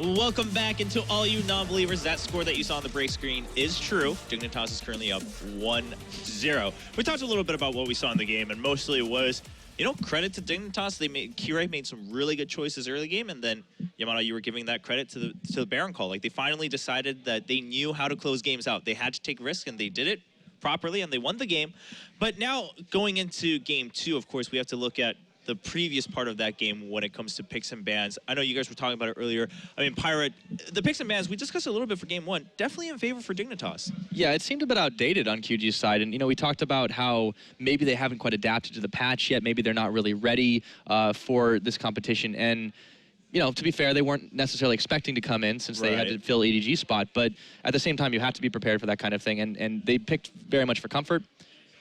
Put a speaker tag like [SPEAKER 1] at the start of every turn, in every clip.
[SPEAKER 1] Welcome back into all you non-believers. That score that you saw on the break screen is true. Dignitas is currently up 1-0. We talked a little bit about what we saw in the game, and mostly it was, you know, credit to Dignitas. Kirei made some really good choices early game, and then Yamada, you were giving that credit to the Baron call. Like, they finally decided that they knew how to close games out. They had to take risks, and they did it properly, and they won the game. But now, going into game 2, of course, we have to look at the previous part of that game when it comes to picks and bans. I know you guys were talking about it earlier. I mean, Pirate, the picks and bans, we discussed a little bit for game 1, definitely in favor for Dignitas.
[SPEAKER 2] Yeah, it seemed a bit outdated on QG's side. And, you know, we talked about how maybe they haven't quite adapted to the patch yet. Maybe they're not really ready for this competition. And, you know, to be fair, they weren't necessarily expecting to come in since they had to fill EDG spot. But at the same time, you have to be prepared for that kind of thing. And they picked very much for comfort.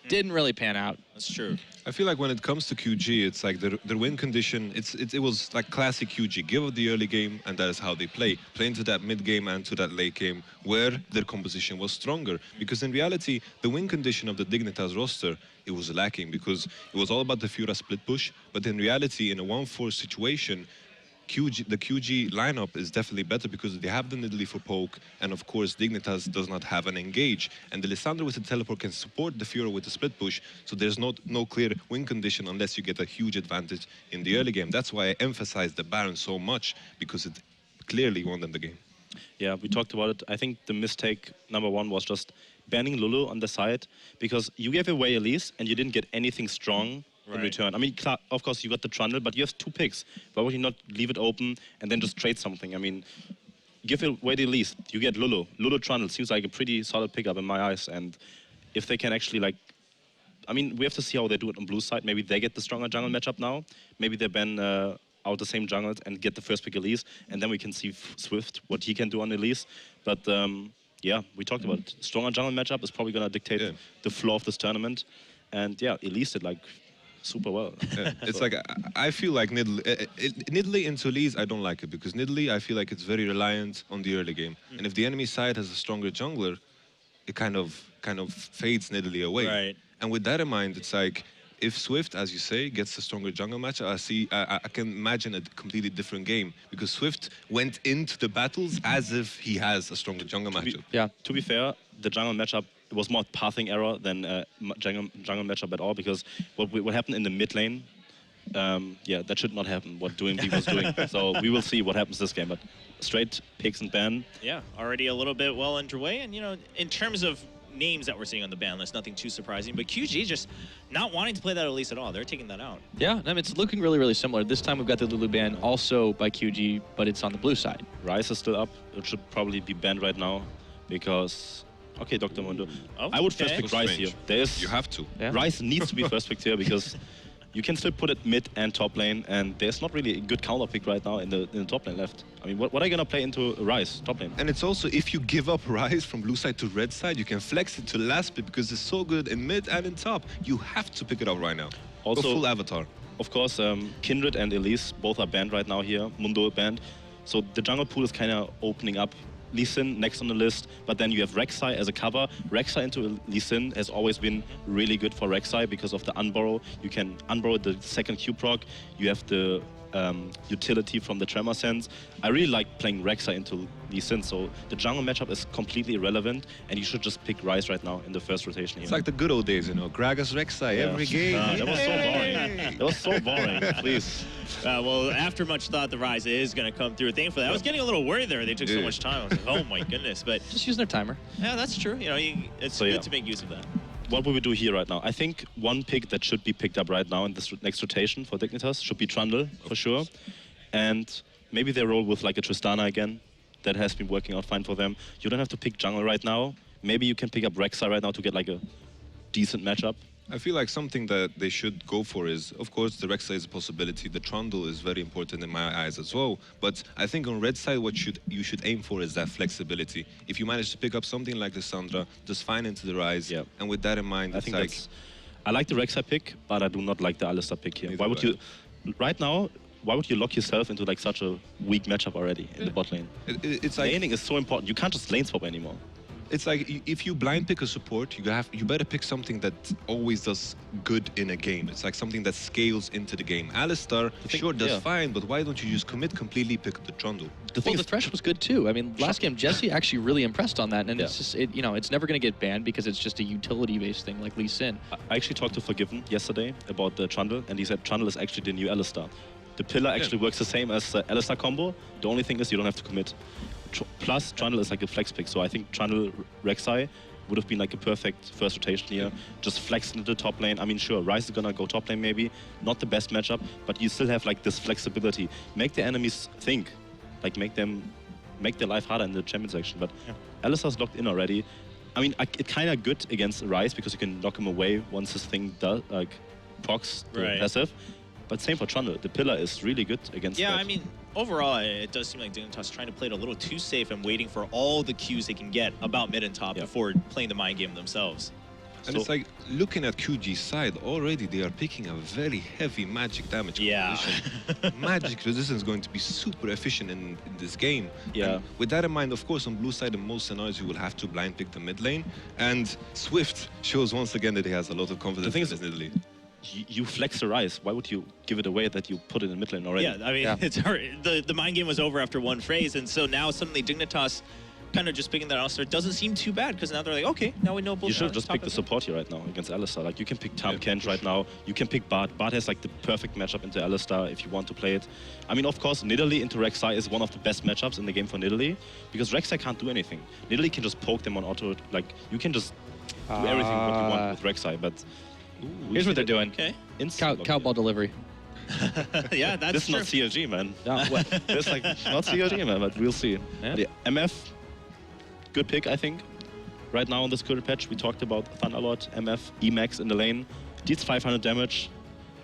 [SPEAKER 2] Didn't really pan out.
[SPEAKER 1] That's true.
[SPEAKER 3] I feel like when it comes to QG, it's like the win condition, it was like classic QG. Give up the early game, and that is how they play. Play into that mid game and to that late game where their composition was stronger. Because in reality, the win condition of the Dignitas roster, it was lacking because it was all about the Fura split push. But in reality, in a 1-4 situation, the QG lineup is definitely better because they have the Nidalee for poke, and of course Dignitas does not have an engage. And the Lissandra with the teleport can support the Fiora with the split push, so there's no clear win condition unless you get a huge advantage in the early game. That's why I emphasize the Baron so much, because it clearly won them the game.
[SPEAKER 4] Yeah, we talked about it. I think the mistake #1 was just banning Lulu on the side, because you gave away Elise and you didn't get anything strong in return. I mean, of course, you got the Trundle, but you have 2 picks. Why would you not leave it open and then just trade something? I mean, give away the least. You get Lulu. Lulu Trundle seems like a pretty solid pickup in my eyes. And if they can actually, like, I mean, we have to see how they do it on blue side. Maybe they get the stronger jungle matchup now. Maybe they ban out the same jungles and get the first pick Elise. And then we can see Swift, what he can do on Elise. But yeah, we talked about it. Stronger jungle matchup is probably going to dictate the flow of this tournament. And yeah, Elise did, like, super well.
[SPEAKER 3] It's like, I feel like Nidalee into Elise, I don't like it, because Nidalee, I feel like it's very reliant on the early game. And if the enemy side has a stronger jungler, it kind of fades Nidalee away.
[SPEAKER 1] Right.
[SPEAKER 3] And with that in mind, it's like, if Swift, as you say, gets a stronger jungle match, I can imagine a completely different game, because Swift went into the battles as if he has a stronger jungle matchup.
[SPEAKER 4] Yeah, to be fair, the jungle matchup, it was more pathing error than jungle matchup at all, because what happened in the mid lane, yeah, that should not happen, what DoingB was doing. So we will see what happens this game, but straight picks and ban.
[SPEAKER 1] Yeah, already a little bit well underway, and you know, in terms of names that we're seeing on the ban list, nothing too surprising, but QG just not wanting to play that Elise at all. They're taking that out.
[SPEAKER 2] Yeah, I mean, it's looking really, really similar. This time we've got the Lulu ban also by QG, but it's on the blue side.
[SPEAKER 4] Ryze is still up. It should probably be banned right now, because... Okay, Dr. Mundo.
[SPEAKER 1] Oh,
[SPEAKER 4] I would first pick Ryze here.
[SPEAKER 3] You have to.
[SPEAKER 2] Yeah.
[SPEAKER 4] Ryze needs to be first picked here, because you can still put it mid and top lane, and there's not really a good counter pick right now in the top lane left. I mean, what are you going to play into Ryze, top lane?
[SPEAKER 3] And it's also, if you give up Ryze from blue side to red side, you can flex it to the last bit, because it's so good in mid and in top. You have to pick it up right now.
[SPEAKER 4] Also,
[SPEAKER 3] go full avatar.
[SPEAKER 4] Of course, Kindred and Elise both are banned right now here. Mundo banned. So the jungle pool is kind of opening up. Lee Sin next on the list, but then you have Rek'Sai as a cover. Rek'Sai into Lee Sin has always been really good for Rek'Sai because of the unborrow. You can unborrow the second Q proc. You have the utility from the Tremor Sense. I really like playing Rek'Sai into Lee Sin, so the jungle matchup is completely irrelevant, and you should just pick Ryze right now in the first rotation here.
[SPEAKER 3] It's like the good old days, you know, Gragas Rek'Sai every game.
[SPEAKER 4] That was so boring. That was so boring, please.
[SPEAKER 1] Well, after much thought, the Ryze is going to come through. Thankfully, I was getting a little worried there. They took so much time. I was like, oh my goodness. But
[SPEAKER 2] just using their timer.
[SPEAKER 1] Yeah, that's true. You know, it's good to make use of that.
[SPEAKER 4] What will we do here right now? I think one pick that should be picked up right now in this next rotation for Dignitas should be Trundle, for sure. And maybe they roll with like a Tristana again. That has been working out fine for them. You don't have to pick jungle right now. Maybe you can pick up Rek'Sai right now to get like a decent matchup.
[SPEAKER 3] I feel like something that they should go for is, of course, the Rek'Sai is a possibility. The Trundle is very important in my eyes as well. But I think on red side, what you should aim for is that flexibility. If you manage to pick up something like the Sandra, just fine into the Ryze. And with that in mind,
[SPEAKER 4] I think I like the Rek'Sai pick, but I do not like the Alistar pick here. Why would you, right now, why would you lock yourself into like such a weak matchup already in the bot lane?
[SPEAKER 3] It's like
[SPEAKER 4] laning is so important. You can't just lane swap anymore.
[SPEAKER 3] It's like if you blind pick a support, you better pick something that always does good in a game. It's like something that scales into the game. Alistar sure does fine, but why don't you just commit completely, pick the Trundle?
[SPEAKER 2] Well, the Thresh was good too. I mean, last game Jesse actually really impressed on that, and it's just you know, it's never going to get banned because it's just a utility-based thing like Lee Sin.
[SPEAKER 4] I actually talked to Forgiven yesterday about the Trundle, and he said Trundle is actually the new Alistar. The pillar actually works the same as the Alistar combo. The only thing is you don't have to commit. Plus, Trundle is like a flex pick, so I think Trundle Rek'Sai would have been like a perfect first rotation here. Just flex into the top lane. I mean, sure, Ryze is gonna go top lane maybe. Not the best matchup, but you still have like this flexibility. Make the enemies think. Like make their life harder in the champion section. But Alistar's locked in already. I mean, it's kind of good against Ryze because you can lock him away once his thing does, like, procs the passive. But same for Trundle. The pillar is really good against that.
[SPEAKER 1] I mean, overall, it does seem like Dignitas is trying to play it a little too safe and waiting for all the cues they can get about mid and top before playing the mind game themselves.
[SPEAKER 3] And it's like, looking at QG's side, already they are picking a very heavy magic damage composition. Magic resistance is going to be super efficient in this game. And with that in mind, of course, on blue side, in most scenarios, you will have to blind pick the mid lane. And Swift shows once again that he has a lot of confidence in his mid lane.
[SPEAKER 4] You flex the Ryze. Why would you give it away that you put it in mid lane already?
[SPEAKER 1] Yeah, I mean, it's the mind game was over after one phrase, and so now suddenly Dignitas kind of just picking that Alistar doesn't seem too bad, because now they're like, okay, now we know both.
[SPEAKER 4] You should just pick the support here right now against Alistar. Like, you can pick Tahm Kench right now. You can pick Bard. Bard has like the perfect matchup into Alistar if you want to play it. I mean, of course, Nidalee into Rek'Sai is one of the best matchups in the game for Nidalee, because Rek'Sai can't do anything. Nidalee can just poke them on auto. Like, you can just do everything what you want with Rek'Sai, but...
[SPEAKER 2] Here's what they're doing.
[SPEAKER 1] Okay.
[SPEAKER 2] Cowball delivery.
[SPEAKER 1] Yeah, that's
[SPEAKER 4] This is not CLG, man. This like not CLG, man, but we'll see. Yeah. MF, good pick, I think. Right now on this current patch, we talked about Thunderlord, MF, Emax in the lane. Deals 500 damage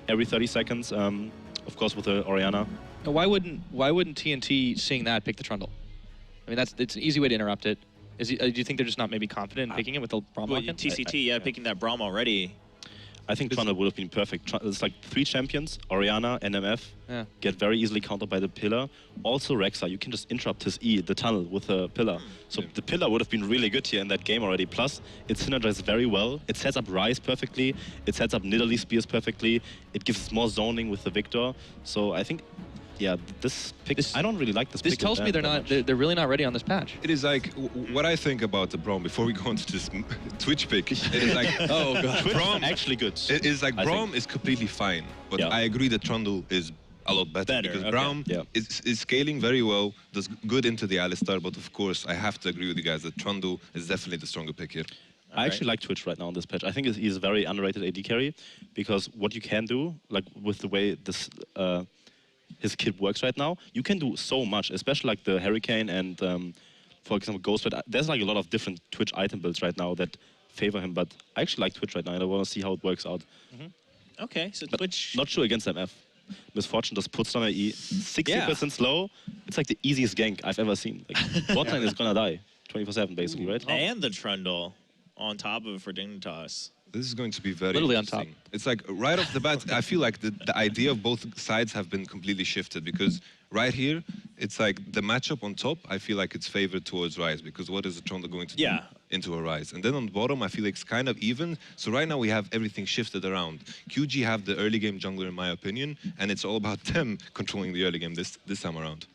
[SPEAKER 4] every 30 seconds, of course with the Orianna.
[SPEAKER 2] Now, why wouldn't TNT, seeing that, pick the Trundle? I mean, it's an easy way to interrupt it. Do you think they're just not maybe confident in picking it with the Braum
[SPEAKER 1] well,
[SPEAKER 2] lock-in?
[SPEAKER 1] TCT, picking that Braum already.
[SPEAKER 4] I think Trundle would have been perfect. It's like 3 champions, Orianna and MF, get very easily countered by the pillar. Also Rek'Sai, you can just interrupt his E, the tunnel, with a pillar. So the pillar would have been really good here in that game already. Plus, it synergizes very well. It sets up Ryze perfectly. It sets up Nidalee Spears perfectly. It gives more zoning with the Victor. So I think, this pick, I don't really like this pick.
[SPEAKER 2] This tells me they're really not ready on this patch.
[SPEAKER 3] It is like, what I think about the Braum, before we go into this Twitch pick, it is like,
[SPEAKER 4] oh god,
[SPEAKER 3] Braum
[SPEAKER 4] actually good.
[SPEAKER 3] It is like, Braum is completely fine, but I agree that Trundle is a lot better because Braum is scaling very well, does good into the Alistar, but of course I have to agree with you guys that Trundle is definitely the stronger pick here.
[SPEAKER 4] I actually like Twitch right now on this patch. I think he's a very underrated AD carry, because what you can do, like with the way this his kit works right now, you can do so much, especially like the Hurricane and, for example, Ghost Red. There's like a lot of different Twitch item builds right now that favor him, but I actually like Twitch right now and I want to see how it works out.
[SPEAKER 1] Okay, so
[SPEAKER 4] but
[SPEAKER 1] Twitch...
[SPEAKER 4] Not sure against MF. Misfortune just puts down an E, 60% slow. It's like the easiest gank I've ever seen. Like, botline is gonna die 24/7 basically, right?
[SPEAKER 1] And the Trundle on top of it for Dignitas.
[SPEAKER 3] This is going to be very
[SPEAKER 2] literally
[SPEAKER 3] interesting.
[SPEAKER 2] on top.
[SPEAKER 3] It's like right off the bat, I feel like the idea of both sides have been completely shifted, because right here, it's like the matchup on top, I feel like it's favored towards Ryze, because what is the Trundle going to do into a Ryze? And then on the bottom, I feel like it's kind of even. So right now we have everything shifted around. QG have the early game jungler in my opinion, and it's all about them controlling the early game this time around.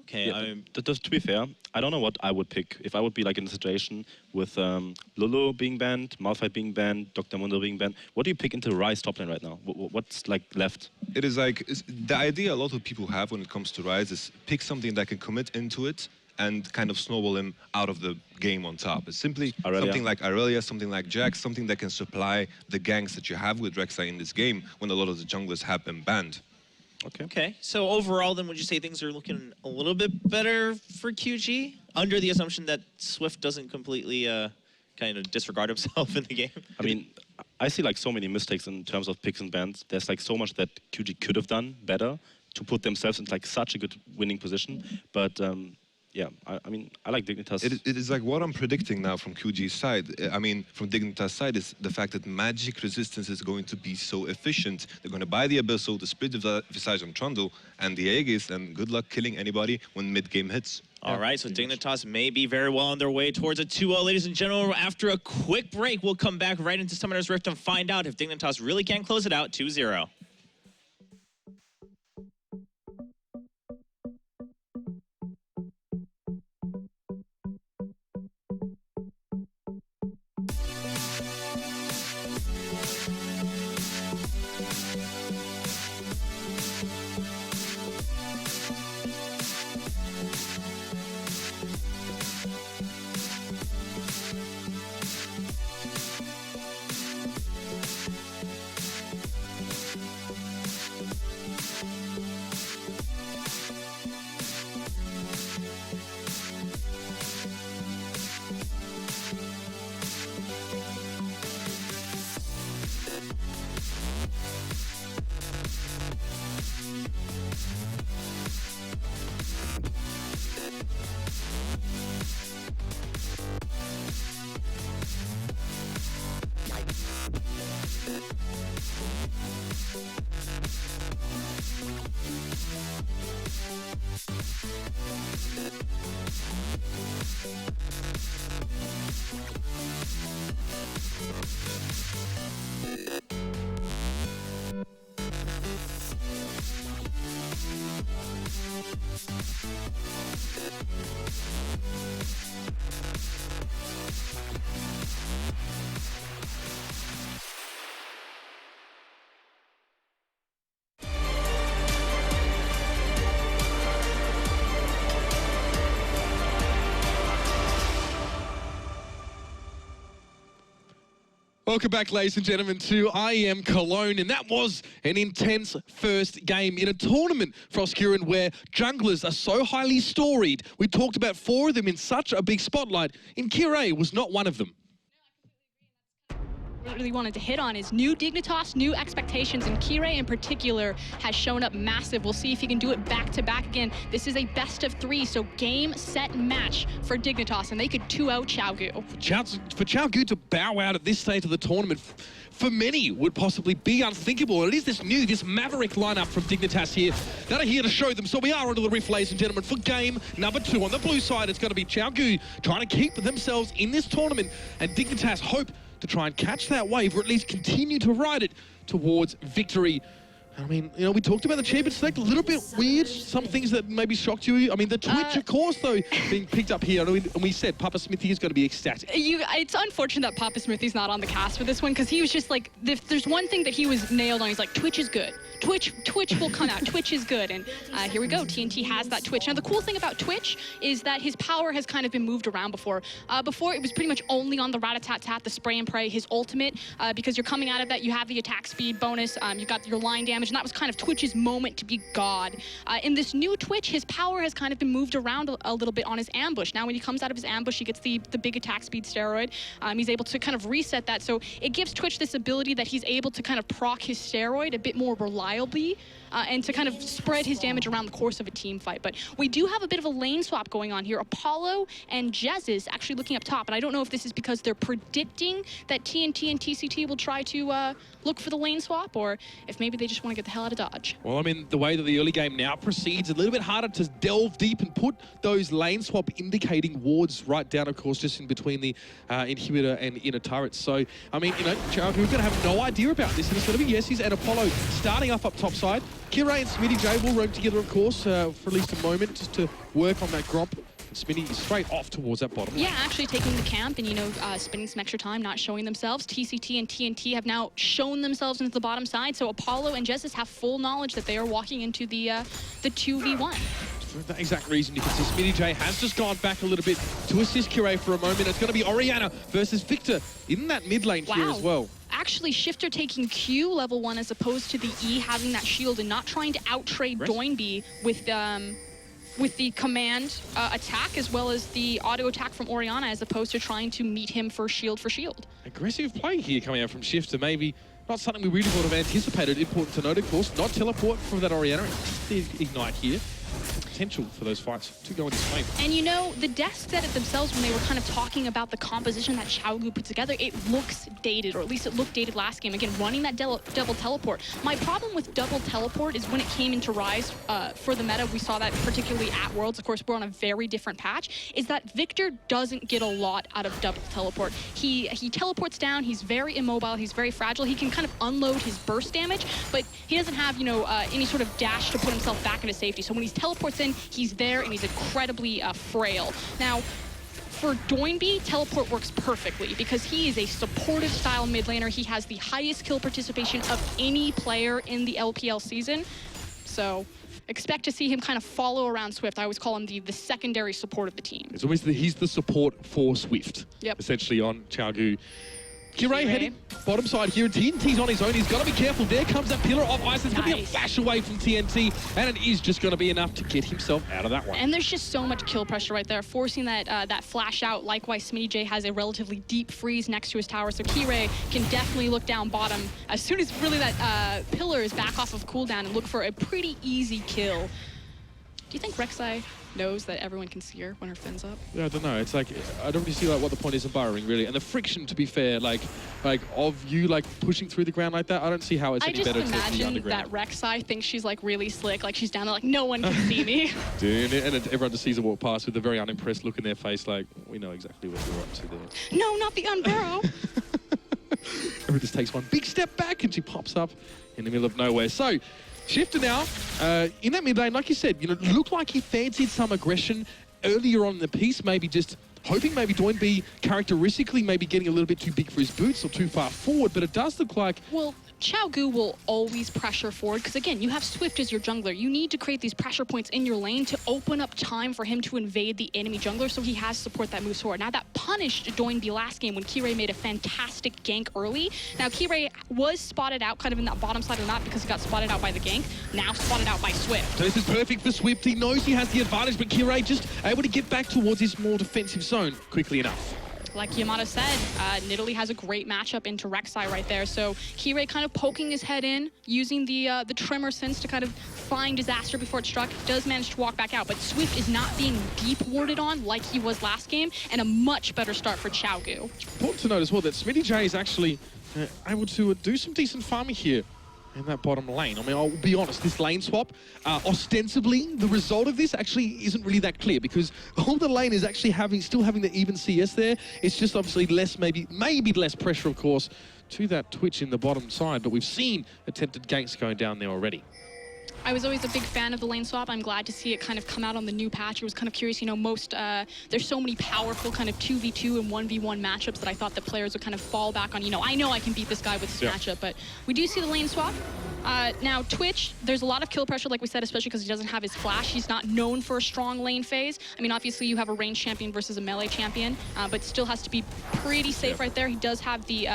[SPEAKER 1] Okay,
[SPEAKER 4] to be fair, I don't know what I would pick. If I would be like in a situation with Lulu being banned, Malphite being banned, Dr. Mundo being banned, what do you pick into Ryze top lane right now? What's like left?
[SPEAKER 3] It is like, the idea a lot of people have when it comes to Ryze is pick something that can commit into it and kind of snowball him out of the game on top. It's simply something like Irelia, something like Jax, something that can supply the ganks that you have with Rek'Sai in this game when a lot of the junglers have been banned.
[SPEAKER 1] Okay, so overall then would you say things are looking a little bit better for QG? Under the assumption that Swift doesn't completely kind of disregard himself in the game?
[SPEAKER 4] I mean, I see like so many mistakes in terms of picks and bans. There's like so much that QG could have done better to put themselves in like such a good winning position. But yeah, I mean, I like Dignitas.
[SPEAKER 3] It is like what I'm predicting now from QG's side. I mean, from Dignitas' side is the fact that magic resistance is going to be so efficient. They're going to buy the Abyssal, the Spirit of Visage on Trundle, and the Aegis, and good luck killing anybody when mid-game hits.
[SPEAKER 1] All right, so Dignitas may be very well on their way towards a 2-0, ladies and gentlemen. After a quick break, we'll come back right into Summoner's Rift and find out if Dignitas really can close it out 2-0.
[SPEAKER 5] Welcome back, ladies and gentlemen, to IEM Cologne, and that was an intense first game in a tournament, Froskuren, where junglers are so highly storied. We talked about 4 of them in such a big spotlight, and Kirei was not one of them.
[SPEAKER 6] Really wanted to hit on is new Dignitas, new expectations, and Kirei in particular has shown up massive. We'll see if he can do it back-to-back again. This is a best of 3, so game, set, match for Dignitas, and they could 2-0 Xiaogu.
[SPEAKER 5] For Xiaogu to bow out at this stage of the tournament, for many, would possibly be unthinkable. And it is this maverick lineup from Dignitas here that are here to show them. So we are onto the riff, ladies and gentlemen, for game number 2. On the blue side, it's going to be Xiaogu trying to keep themselves in this tournament, and Dignitas hope to try and catch that wave, or at least continue to ride it towards victory. I mean, you know, we talked about the champion select, a little bit weird, some things that maybe shocked you. I mean, the Twitch, of course, though, being picked up here, and we said Papa Smithy is going to be ecstatic.
[SPEAKER 6] It's unfortunate that Papa Smithy's not on the cast for this one, because he was just like, if there's one thing that he was nailed on, he's like, Twitch is good. Twitch will come out. Twitch is good. And here we go. TNT has that Twitch. Now, the cool thing about Twitch is that his power has kind of been moved around before. Before, it was pretty much only on the rat-a-tat-tat, the spray and pray, his ultimate, because you're coming out of that, you have the attack speed bonus, you got your line damage, and that was kind of Twitch's moment to be God. In this new Twitch, his power has kind of been moved around a little bit on his ambush. Now, when he comes out of his ambush, he gets the big attack speed steroid. He's able to kind of reset that, so it gives Twitch this ability that he's able to kind of proc his steroid a bit more reliably, and to kind of spread his damage around the course of a team fight. But we do have a bit of a lane swap going on here. Apollo and Jez's actually looking up top, and I don't know if this is because they're predicting that TNT and TCT will try to look for the lane swap, or if maybe they just want to get the hell out of Dodge.
[SPEAKER 5] Well, I mean, the way that the early game now proceeds, a little bit harder to delve deep and put those lane swap indicating wards right down, of course, just in between the inhibitor and inner turrets. So, I mean, you know, we're going to have no idea about this, and it's going to be Yesis and Apollo starting up top side. Kirei and Smitty J will roam together, of course, for at least a moment, just to work on that Gromp. And Smitty is straight off towards that bottom.
[SPEAKER 6] Yeah, actually taking the camp and, you know, spending some extra time not showing themselves. TCT and TNT have now shown themselves into the bottom side, so Apollo and Jessis have full knowledge that they are walking into the 2v1.
[SPEAKER 5] For that exact reason, you can see Smitty J has just gone back a little bit to assist Kirei for a moment. It's going to be Oriana versus Victor in that mid lane here as well.
[SPEAKER 6] Actually, Shifter taking Q level 1 as opposed to the E having that shield and not trying to outtrade Doinby with the command attack as well as the auto attack from Oriana as opposed to trying to meet him for shield.
[SPEAKER 5] Aggressive play here coming out from Shifter, maybe not something we really would have anticipated. Important to note, of course, not teleport from that Oriana. The Ignite here. potential for those fights to go in his favor.
[SPEAKER 6] And you know, the desk said it themselves when they were kind of talking about the composition that Xiaogu put together. It looks dated, or at least it looked dated last game. Again, running that double teleport. My problem with double teleport is when it came into Rise for the meta, we saw that particularly at Worlds. Of course, we're on a very different patch, is that Victor doesn't get a lot out of double teleport. He teleports down, he's very immobile, he's very fragile. He can kind of unload his burst damage, but he doesn't have, you know, any sort of dash to put himself back into safety. So when he teleports in, he's there and he's incredibly frail. Now, for Doinby, teleport works perfectly because he is a supportive style mid laner. He has the highest kill participation of any player in the LPL season. So expect to see him kind of follow around Swift. I always call him the secondary support of the team.
[SPEAKER 5] It's always he's the support for Swift, essentially, on Xiaogu. Kirei heading bottom side here, and TNT's on his own. He's got to be careful. There comes that pillar of ice. It's going to be a flash away from TNT, and it is just going to be enough to get himself out of that one.
[SPEAKER 6] And there's just so much kill pressure right there, forcing that flash out. Likewise, Smitty J has a relatively deep freeze next to his tower, so Kirei can definitely look down bottom as soon as really that pillar is back off of cooldown and look for a pretty easy kill. Do you think Rek'Sai knows that everyone can see her when her fin's up?
[SPEAKER 5] Yeah, I don't know. It's like, I don't really see like what the point is of burrowing, really. And the friction, to be fair, like of you like pushing through the ground like that, I don't see how it's any better to the underground.
[SPEAKER 6] I just imagine that Rek'Sai thinks she's like really slick, like she's down there like no one can see me.
[SPEAKER 5] Dude, and everyone just sees her walk past with a very unimpressed look in their face, like, we know exactly what you're up to there.
[SPEAKER 6] No, not the unburrow.
[SPEAKER 5] Everyone just takes one big step back and she pops up in the middle of nowhere. So, Shifter now, in that mid lane, like you said, you know, looked like he fancied some aggression earlier on in the piece, maybe just hoping maybe Doinby characteristically maybe getting a little bit too big for his boots or too far forward, but it does look like...
[SPEAKER 6] Well, Xiaogu will always pressure forward because, again, you have Swift as your jungler. You need to create these pressure points in your lane to open up time for him to invade the enemy jungler, so he has support that moves forward. Now, that punished Doinby last game when Kirei made a fantastic gank early. Now, Kirei was spotted out kind of in that bottom side or not because he got spotted out by the gank, now spotted out by Swift.
[SPEAKER 5] So this is perfect for Swift. He knows he has the advantage, but Kirei just able to get back towards his more defensive zone quickly enough.
[SPEAKER 6] Like Yamato said, Nidalee has a great matchup into Rek'Sai right there. So Kirei kind of poking his head in, using the Tremor Sense to kind of find disaster before it struck. Does manage to walk back out, but Swift is not being deep warded on like he was last game, and a much better start for Xiaogu.
[SPEAKER 5] Important to note as well that Smitty J is actually able to do some decent farming here in that bottom lane. I mean, I'll be honest, this lane swap, ostensibly, the result of this actually isn't really that clear because all the lane is actually still having the even CS there. It's just obviously less, maybe less pressure, of course, to that Twitch in the bottom side, but we've seen attempted ganks going down there already.
[SPEAKER 6] I was always a big fan of the lane swap. I'm glad to see it kind of come out on the new patch. I was kind of curious, you know, there's so many powerful kind of 2v2 and 1v1 matchups that I thought the players would kind of fall back on, you know I can beat this guy with this matchup, but we do see the lane swap. Now, Twitch, there's a lot of kill pressure, like we said, especially because he doesn't have his flash. He's not known for a strong lane phase. I mean, obviously, you have a ranged champion versus a melee champion, but still has to be pretty safe right there. He does have the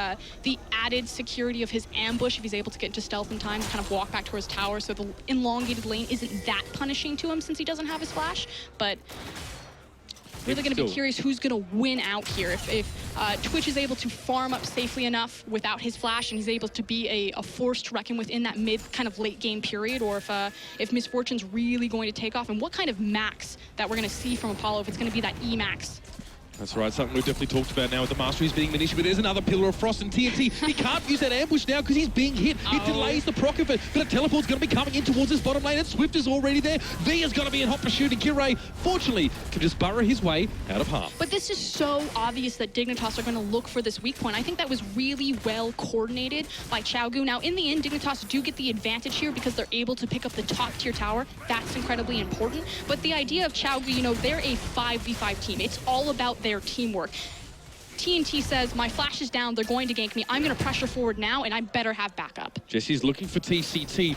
[SPEAKER 6] added security of his ambush if he's able to get into stealth in time to kind of walk back towards tower, so the elongated lane isn't that punishing to him since he doesn't have his flash, but... Really going to be curious who's going to win out here. If Twitch is able to farm up safely enough without his flash and he's able to be a force to reckon with in that mid kind of late game period, or if Misfortune's really going to take off, and what kind of max that we're going to see from Apollo, if it's going to be that E-max.
[SPEAKER 5] That's right, something we've definitely talked about now with the Masteries being an issue, but there's another Pillar of Frost and TNT. He can't use that ambush now because he's being hit. It delays the proc of it, but a teleport's going to be coming in towards his bottom lane, and Swift is already there. V is going to be in hot pursuit, and Kirei, fortunately, can just burrow his way out of harm.
[SPEAKER 6] But this is so obvious that Dignitas are going to look for this weak point. I think that was really well coordinated by Xiaogu. Now, in the end, Dignitas do get the advantage here because they're able to pick up the top-tier tower. That's incredibly important. But the idea of Xiaogu, you know, they're a 5v5 team. It's all about their teamwork. TNT says, my flash is down, they're going to gank me, I'm going to pressure forward now, and I better have backup.
[SPEAKER 5] Jesse's looking for TCT.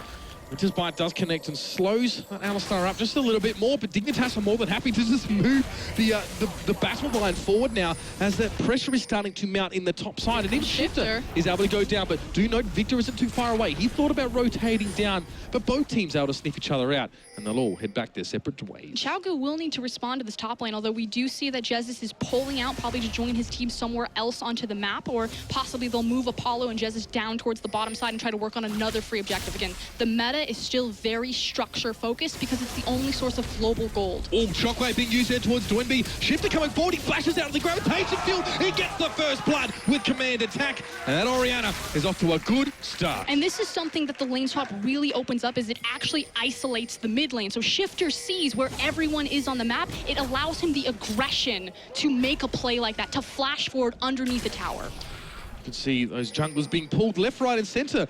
[SPEAKER 5] Winter's Bite does connect and slows that Alistar up just a little bit more, but Dignitas are more than happy to just move the battle line forward now as that pressure is starting to mount in the top side, and even Shifter is able to go down, but do note Victor isn't too far away. He thought about rotating down, but both teams able to sniff each other out, and they'll all head back their separate ways.
[SPEAKER 6] Xiaogu will need to respond to this top lane, although we do see that Jesus is pulling out, probably to join his team somewhere else onto the map, or possibly they'll move Apollo and Jesus down towards the bottom side and try to work on another free objective. Again, the meta meta is still very structure focused because it's the only source of global gold.
[SPEAKER 5] Oh, shockwave being used there towards Doinby. Shifter coming forward, he flashes out of the gravitation field. He gets the first blood with command attack. And that Orianna is off to a good start.
[SPEAKER 6] And this is something that the lane swap really opens up, is it actually isolates the mid lane. So Shifter sees where everyone is on the map. It allows him the aggression to make a play like that, to flash forward underneath the tower.
[SPEAKER 5] You can see those junglers being pulled left, right, and center.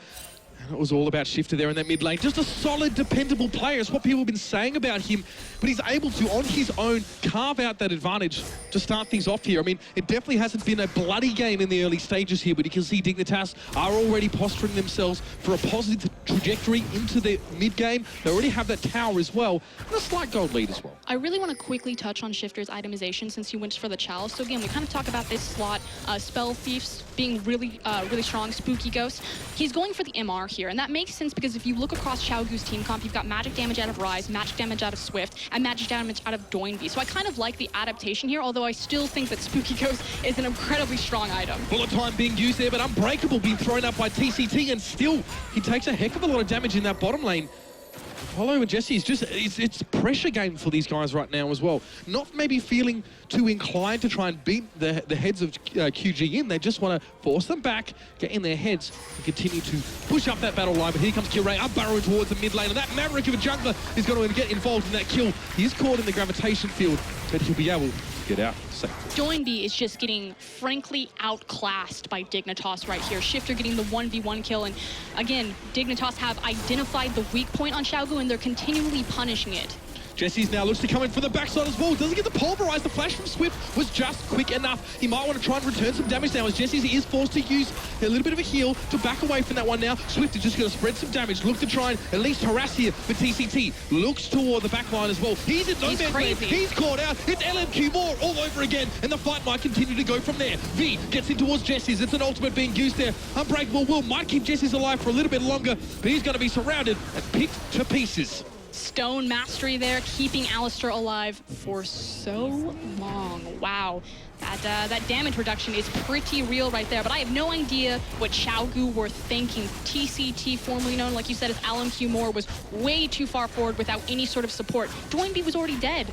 [SPEAKER 5] And it was all about Shifter there in that mid lane. Just a solid, dependable player. It's what people have been saying about him. But he's able to, on his own, carve out that advantage to start things off here. I mean, it definitely hasn't been a bloody game in the early stages here, but you can see Dignitas are already posturing themselves for a positive trajectory into the mid game. They already have that tower as well, and a slight gold lead as well.
[SPEAKER 6] I really want to quickly touch on Shifter's itemization since he went for the Chalice. So again, we kind of talk about this slot, Spell Thieves being really strong, Spooky Ghost. He's going for the MR here, and that makes sense because if you look across Xiaogu's team comp, you've got magic damage out of Ryze, magic damage out of Swift, and magic damage out of Doinby. So I kind of like the adaptation here, although I still think that Spooky Ghost is an incredibly strong item.
[SPEAKER 5] Bullet time being used there, but Unbreakable being thrown up by TCT, and still he takes a heck of a lot of damage in that bottom lane. Apollo and Jesse, it's pressure game for these guys right now as well. Not maybe feeling too inclined to try and beat the heads of QG in. They just want to force them back, get in their heads, and continue to push up that battle line. But here comes Kiray up burrowing towards the mid lane, and that Maverick of a jungler is going to get involved in that kill. He is caught in the gravitation field, but he'll be able to get out safely.
[SPEAKER 6] Doinby is just getting, frankly, outclassed by Dignitas right here. Shifter getting the 1v1 kill, and again, Dignitas have identified the weak point on Xiaogu, and they're continually punishing it.
[SPEAKER 5] Jesse's now looks to come in for the backside as well. Doesn't get the pulverize. The flash from Swift was just quick enough. He might want to try and return some damage now as Jesse's is forced to use a little bit of a heal to back away from that one now. Swift is just going to spread some damage. Look to try and at least harass here, but TCT looks toward the back line as well. He's in no man's land. He's caught out. It's LMQ more all over again, and the fight might continue to go from there. V gets in towards Jesse's. It's an ultimate being used there. Unbreakable will might keep Jesse's alive for a little bit longer, but he's going to be surrounded and picked to pieces.
[SPEAKER 6] Stone mastery there, keeping Alistar alive for so long. Wow, that damage reduction is pretty real right there, but I have no idea what Xiaogu were thinking. TCT, formerly known, like you said, as LMQ Moore, was way too far forward without any sort of support. Doinby was already dead.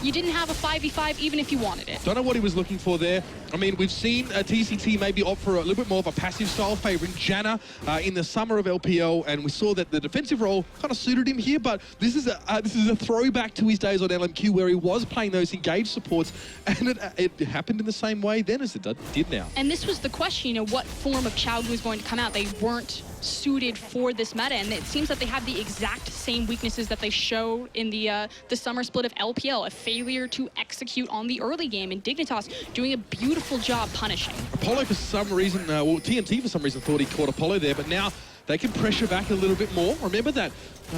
[SPEAKER 6] You didn't have a 5v5 even if you wanted it.
[SPEAKER 5] Don't know what he was looking for there. I mean, we've seen TCT maybe opt for a little bit more of a passive style, favouring Janna in the summer of LPL, and we saw that the defensive role kind of suited him here, but this is a throwback to his days on LMQ where he was playing those engaged supports, and it happened in the same way then as it did now.
[SPEAKER 6] And this was the question, you know, what form of Xiaogu is going to come out? They weren't suited for this meta, and it seems that they have the exact same weaknesses that they showed in the summer split of LPL, a failure to execute on the early game, and Dignitas doing a beautiful job punishing.
[SPEAKER 5] Apollo for some reason, well, TNT for some reason thought he caught Apollo there, but now they can pressure back a little bit more. Remember that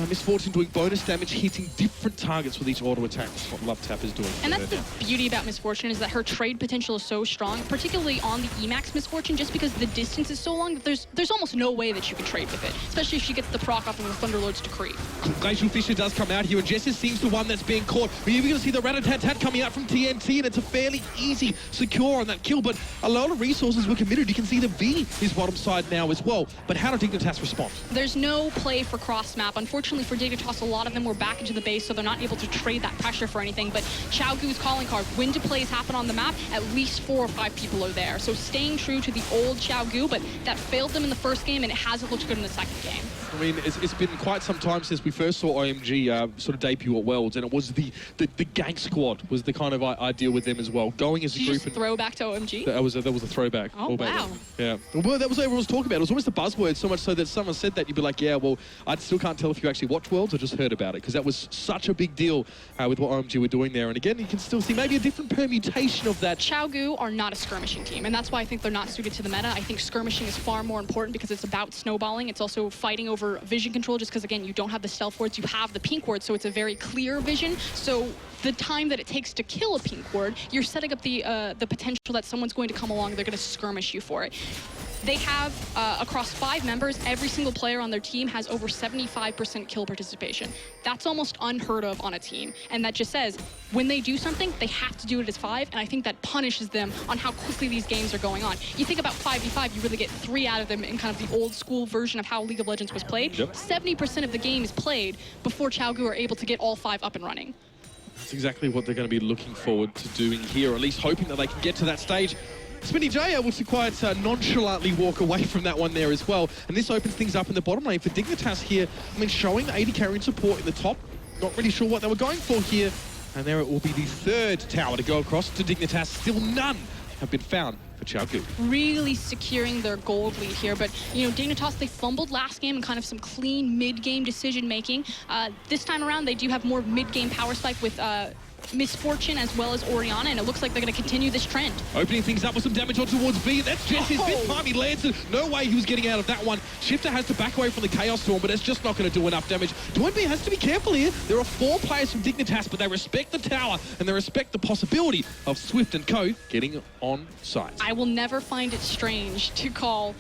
[SPEAKER 5] Misfortune doing bonus damage, hitting different targets with each auto attack. That's what Love Tap is doing.
[SPEAKER 6] And that's the beauty about Misfortune, is that her trade potential is so strong, particularly on the Emax Misfortune, just because the distance is so long that there's almost no way that you can trade with it, especially if she gets the proc off of the Thunderlord's Decree.
[SPEAKER 5] Glacial Fisher does come out here, and Jesse seems the one that's being caught. We're even going to see the Rat-a-tat-tat coming out from TNT, and it's a fairly easy secure on that kill, but a lot of resources were committed. You can see the V is bottom side now as well, but how did Dignitas respond?
[SPEAKER 6] There's no play for cross-map. Unfortunately for Dignitas, a lot of them were back into the base, so they're not able to trade that pressure for anything, but Xiaogu's calling card, when do plays happen on the map, at least 4 or 5 people are there. So staying true to the old Xiaogu, but that failed them in the first game, and it hasn't looked good in the second game.
[SPEAKER 5] I mean, it's been quite some time since we first saw IMG sort of debut at Worlds, and it was the gang squad was the kind of ideal with them as well. Going as a group.
[SPEAKER 6] Just throw back to OMG?
[SPEAKER 5] That was a throwback.
[SPEAKER 6] Oh, wow.
[SPEAKER 5] Yeah. Well, that was what everyone was talking about. It was almost a buzzword, so much so that someone said that, you'd be like, yeah, well, I still can't tell if you actually watched Worlds or just heard about it, because that was such a big deal with what OMG were doing there. And again, you can still see maybe a different permutation of that.
[SPEAKER 6] Xiaogu are not a skirmishing team, and that's why I think they're not suited to the meta. I think skirmishing is far more important because it's about snowballing. It's also fighting over vision control, just because, again, you don't have the stealth wards, you have the pink ward, so it's a very clear vision. So the time that it takes to kill a pink ward, you're setting up the potential that someone's going to come along, they're going to skirmish you for it. They have, across 5 members, every single player on their team has over 75% kill participation. That's almost unheard of on a team. And that just says, when they do something, they have to do it as 5, and I think that punishes them on how quickly these games are going on. You think about 5v5, you really get 3 out of them in kind of the old school version of how League of Legends was played. 70% of the game is played before Xiaogu are able to get all 5 up and running.
[SPEAKER 5] That's exactly what they're going to be looking forward to doing here, or at least hoping that they can get to that stage. Smitty J able to quite nonchalantly walk away from that one there as well. And this opens things up in the bottom lane for Dignitas here. I mean, showing the AD carrying support in the top. Not really sure what they were going for here. And there it will be the 3rd tower to go across to Dignitas. Still none have been found for Xiaogu.
[SPEAKER 6] Really securing their gold lead here, but you know, Dignitas, they fumbled last game and kind of some clean mid-game decision making. This time around, they do have more mid-game power spike with Misfortune as well as Orianna, and it looks like they're going to continue this trend.
[SPEAKER 5] Opening things up with some damage on towards V. That's Jesse's this time. He lands it. No way he was getting out of that one. Shifter has to back away from the Chaos Storm, but it's just not going to do enough damage. Doinb has to be careful here. There are 4 players from Dignitas, but they respect the tower and they respect the possibility of Swift and Co. getting on site.
[SPEAKER 6] I will never find it strange to call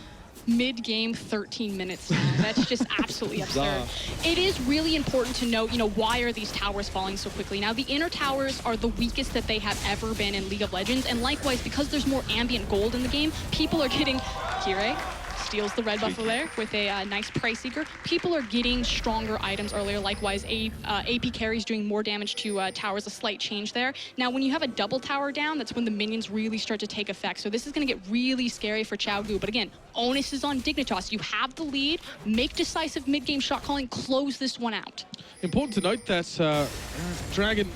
[SPEAKER 6] mid-game 13 minutes now. That's just absolutely absurd. It is really important to note, you know, why are these towers falling so quickly? Now, the inner towers are the weakest that they have ever been in League of Legends, and likewise, because there's more ambient gold in the game, people are getting... Kire steals the red buff there with a nice Prey Seeker. People are getting stronger items earlier. Likewise, AP carries doing more damage to towers, a slight change there. Now, when you have a double tower down, that's when the minions really start to take effect. So this is going to get really scary for Xiaogu. But again, onus is on Dignitas. You have the lead, make decisive mid-game shot calling, close this one out.
[SPEAKER 5] Important to note that Dragon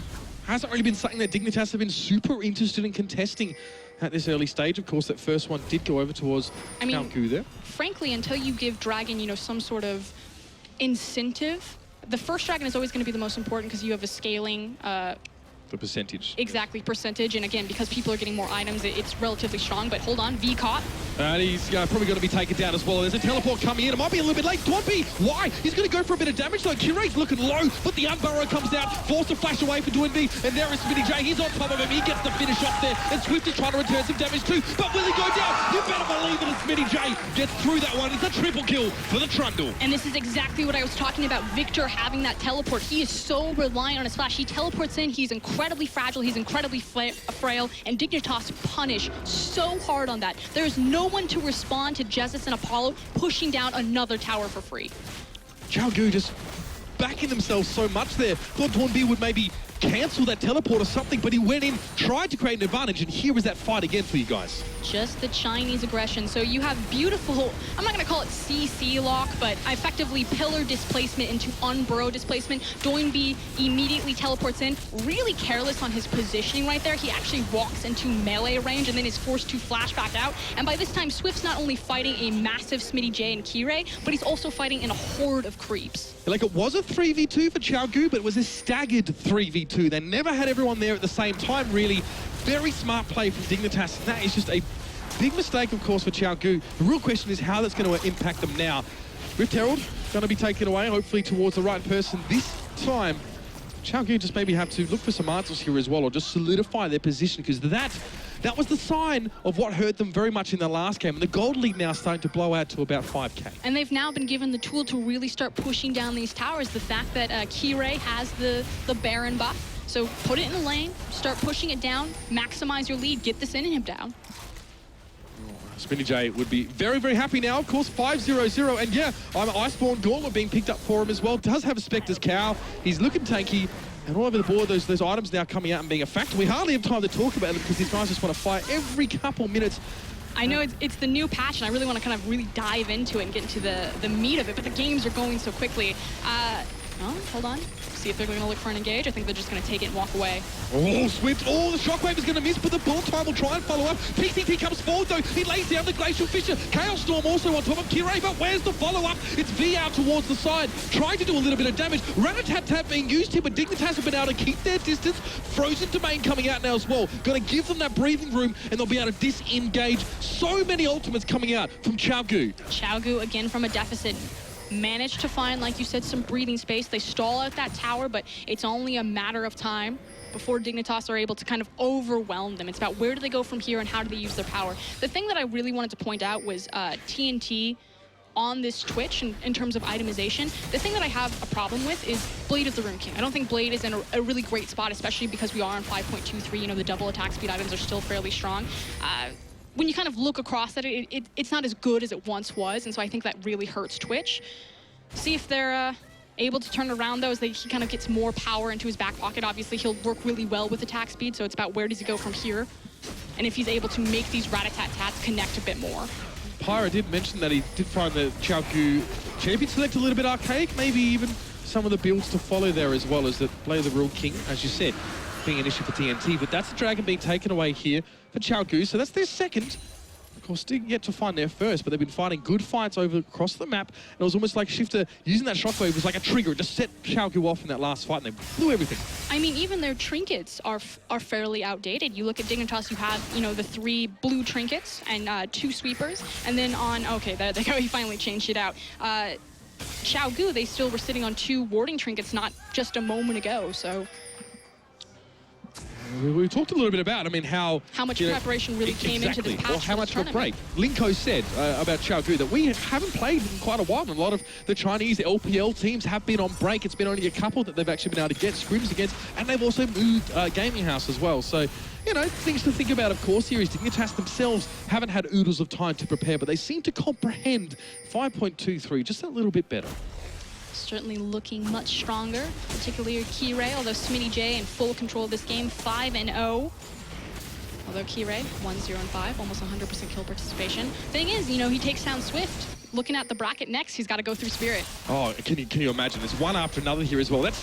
[SPEAKER 5] hasn't really been something that Dignitas have been super interested in contesting at this early stage. Of course, that first one did go over towards Xiaogu there.
[SPEAKER 6] Frankly, until you give Dragon, you know, some sort of incentive, the first Dragon is always going to be the most important because you have a scaling...
[SPEAKER 5] the percentage.
[SPEAKER 6] Exactly, percentage. And again, because people are getting more items, it's relatively strong. But hold on, V caught.
[SPEAKER 5] And he's probably going to be taken down as well. There's a teleport coming in. It might be a little bit late. Doinb, why? He's going to go for a bit of damage though. Kirei's looking low, but the Unburrow comes out, forced to flash away for Doinb. And there is Smitty J. He's on top of him. He gets the finish off there. And Swift is trying to return some damage too. But will he go down? You better believe it as Smitty J gets through that one. It's a triple kill for the Trundle.
[SPEAKER 6] And this is exactly what I was talking about. Victor having that teleport. He is so reliant on his flash. He teleports in. He's incredibly fragile. He's incredibly frail. And Dignitas punish so hard on that. There's no one to respond to Jesus and Apollo pushing down another tower for free.
[SPEAKER 5] Xiaogu just backing themselves so much there. Thought Doinb would maybe cancel that teleport or something, but he went in, tried to create an advantage, and here is that fight again for you guys.
[SPEAKER 6] Just the Chinese aggression. So you have beautiful, I'm not going to call it CC lock, but effectively pillar displacement into unburrow displacement. Doinb immediately teleports in, really careless on his positioning right there. He actually walks into melee range and then is forced to flash back out. And by this time, Swift's not only fighting a massive Smitty J and Kire, but he's also fighting in a horde of creeps.
[SPEAKER 5] Like, it was a 3v2 for Xiaogu, but it was a staggered 3v2. They never had everyone there at the same time, really. Very smart play from Dignitas, and that is just a big mistake, of course, for Xiaogu. The real question is how that's going to impact them now. Rift Herald going to be taken away, hopefully towards the right person this time. Xiaogu just maybe have to look for some answers here as well, or just solidify their position, because that was the sign of what hurt them very much in the last game. And the gold lead now starting to blow out to about 5k.
[SPEAKER 6] And they've now been given the tool to really start pushing down these towers. The fact that Kire has the Baron buff. So put it in the lane, start pushing it down, maximize your lead, get this inhibitor down.
[SPEAKER 5] Smitty J would be very, very happy now. Of course, 5-0-0. And yeah, I'm Iceborne Gauntlet being picked up for him as well. Does have a Spectre's Cow. He's looking tanky. And all over the board, those items now coming out and being a factor. We hardly have time to talk about them because these guys just want to fight every couple minutes.
[SPEAKER 6] I know it's the new patch, and I really want to kind of really dive into it and get into the meat of it, but the games are going so quickly. Oh, hold on. See if they're going to look for an engage. I think they're just going to take it and walk away.
[SPEAKER 5] Oh, Swift. Oh, the Shockwave is going to miss, but the bullet time will try and follow up. PCT comes forward, though. He lays down the Glacial Fissure. Chaos Storm also on top of Kire, but where's the follow-up? It's V out towards the side, trying to do a little bit of damage. Rat-a-tat-tat being used here, but Dignitas have been able to keep their distance. Frozen Domain coming out now as well. Going to give them that breathing room, and they'll be able to disengage. So many ultimates coming out from Xiaogu.
[SPEAKER 6] Xiaogu again from a deficit. manage to find, like you said, some breathing space. They stall out that tower, but it's only a matter of time before Dignitas are able to kind of overwhelm them. It's about where do they go from here and how do they use their power. The thing that I really wanted to point out was TNT on this Twitch in terms of itemization. The thing that I have a problem with is Blade of the Rune King. I don't think Blade is in a really great spot, especially because we are on 5.23. You know, the double attack speed items are still fairly strong. When you kind of look across at it, it's not as good as it once was, and so I think that really hurts Twitch. See if they're able to turn around, though, as he kind of gets more power into his back pocket. Obviously, he'll work really well with attack speed, so it's about where does he go from here, and if he's able to make these rat-a-tat-tats connect a bit more.
[SPEAKER 5] Pyra did mention that he did find the Xiaogu champion select a little bit archaic, maybe even some of the builds to follow there as well as the Blade of the Rune King, as you said, being an issue for TNT, but that's the dragon being taken away here for Xiaogu, so that's their second. Of course, didn't get to find their first, but they've been fighting good fights across the map, and it was almost like Shifter using that shockwave was like a trigger. It just set Xiaogu off in that last fight, and they blew everything.
[SPEAKER 6] I mean, even their trinkets are fairly outdated. You look at Dignitas, you have, you know, the 3 blue trinkets and 2 sweepers, and then on, okay, there they go, he finally changed it out. Xiaogu, they still were sitting on 2 warding trinkets not just a moment ago, so...
[SPEAKER 5] We talked a little bit about, I mean, how
[SPEAKER 6] much preparation really came into this patch.
[SPEAKER 5] Or how much of a break. Linko said about Xiaogu that we haven't played in quite a while, and a lot of the Chinese LPL teams have been on break. It's been only a couple that they've actually been able to get scrims against, and they've also moved Gaming House as well. So, you know, things to think about, of course, here is Dignitas themselves haven't had oodles of time to prepare, but they seem to comprehend 5.23 just a little bit better.
[SPEAKER 6] Certainly looking much stronger, particularly Kirei, although Smitty J in full control of this game, 5-0. Although Kirei, 1-0-5, almost 100% kill participation. Thing is, you know, he takes down Swift. Looking at the bracket next, he's got to go through Spirit. Oh,
[SPEAKER 5] can you imagine? There's one after another here as well. That's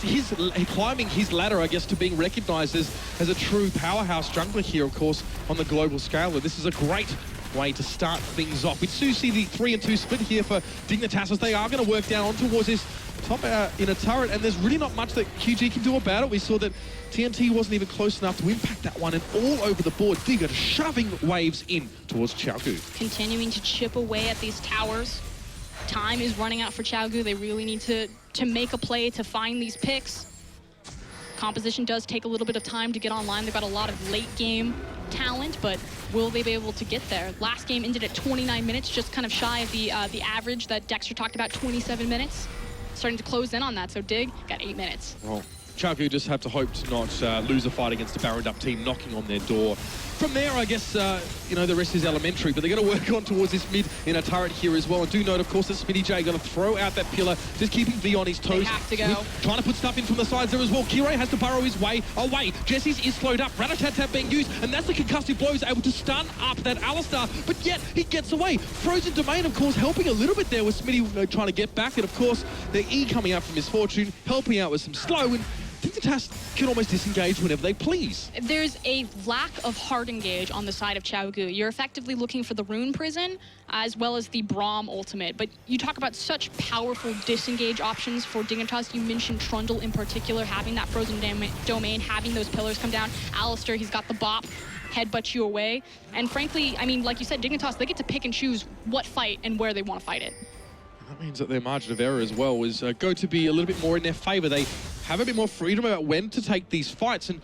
[SPEAKER 5] climbing his ladder, I guess, to being recognized as a true powerhouse jungler here, of course, on the global scale. And this is a great way to start things off. With Susie, the 3-2 split here for Dignitas, as they are going to work down on towards this top in a turret, and there's really not much that QG can do about it. We saw that TNT wasn't even close enough to impact that one, and all over the board, Digger shoving waves in towards Xiaogu.
[SPEAKER 6] Continuing to chip away at these towers. Time is running out for Xiaogu. They really need to make a play to find these picks. Composition does take a little bit of time to get online. They've got a lot of late game talent, but will they be able to get there? Last game ended at 29 minutes, just kind of shy of the average that Dexter talked about, 27 minutes. Starting to close in on that, so Dig got 8 minutes.
[SPEAKER 5] Well, Xiaogu just have to hope to not lose a fight against a Barrowed Up team knocking on their door. From there, I guess, you know, the rest is elementary, but they're going to work on towards this mid in a turret here as well. And do note, of course, that Smitty J going to throw out that pillar, just keeping V on his toes.
[SPEAKER 6] They have to go.
[SPEAKER 5] Trying to put stuff in from the sides there as well. Kirei has to burrow his way away. Jesse's is slowed up. Rat-a-tat-tat being used, and that's the concussive blows able to stun up that Alistar, but yet he gets away. Frozen Domain, of course, helping a little bit there with Smitty trying to get back, and of course, the E coming out from Misfortune, helping out with some slow, and Dignitas can almost disengage whenever they please.
[SPEAKER 6] There's a lack of hard engage on the side of Xiaogu. You're effectively looking for the Rune Prison as well as the Braum ultimate. But you talk about such powerful disengage options for Dignitas. You mentioned Trundle in particular, having that Frozen Domain, having those pillars come down. Alistair, he's got the bop, headbutt you away. And frankly, I mean, like you said, Dignitas, they get to pick and choose what fight and where they want to fight it.
[SPEAKER 5] That means that their margin of error as well is going to be a little bit more in their favor. They have a bit more freedom about when to take these fights, and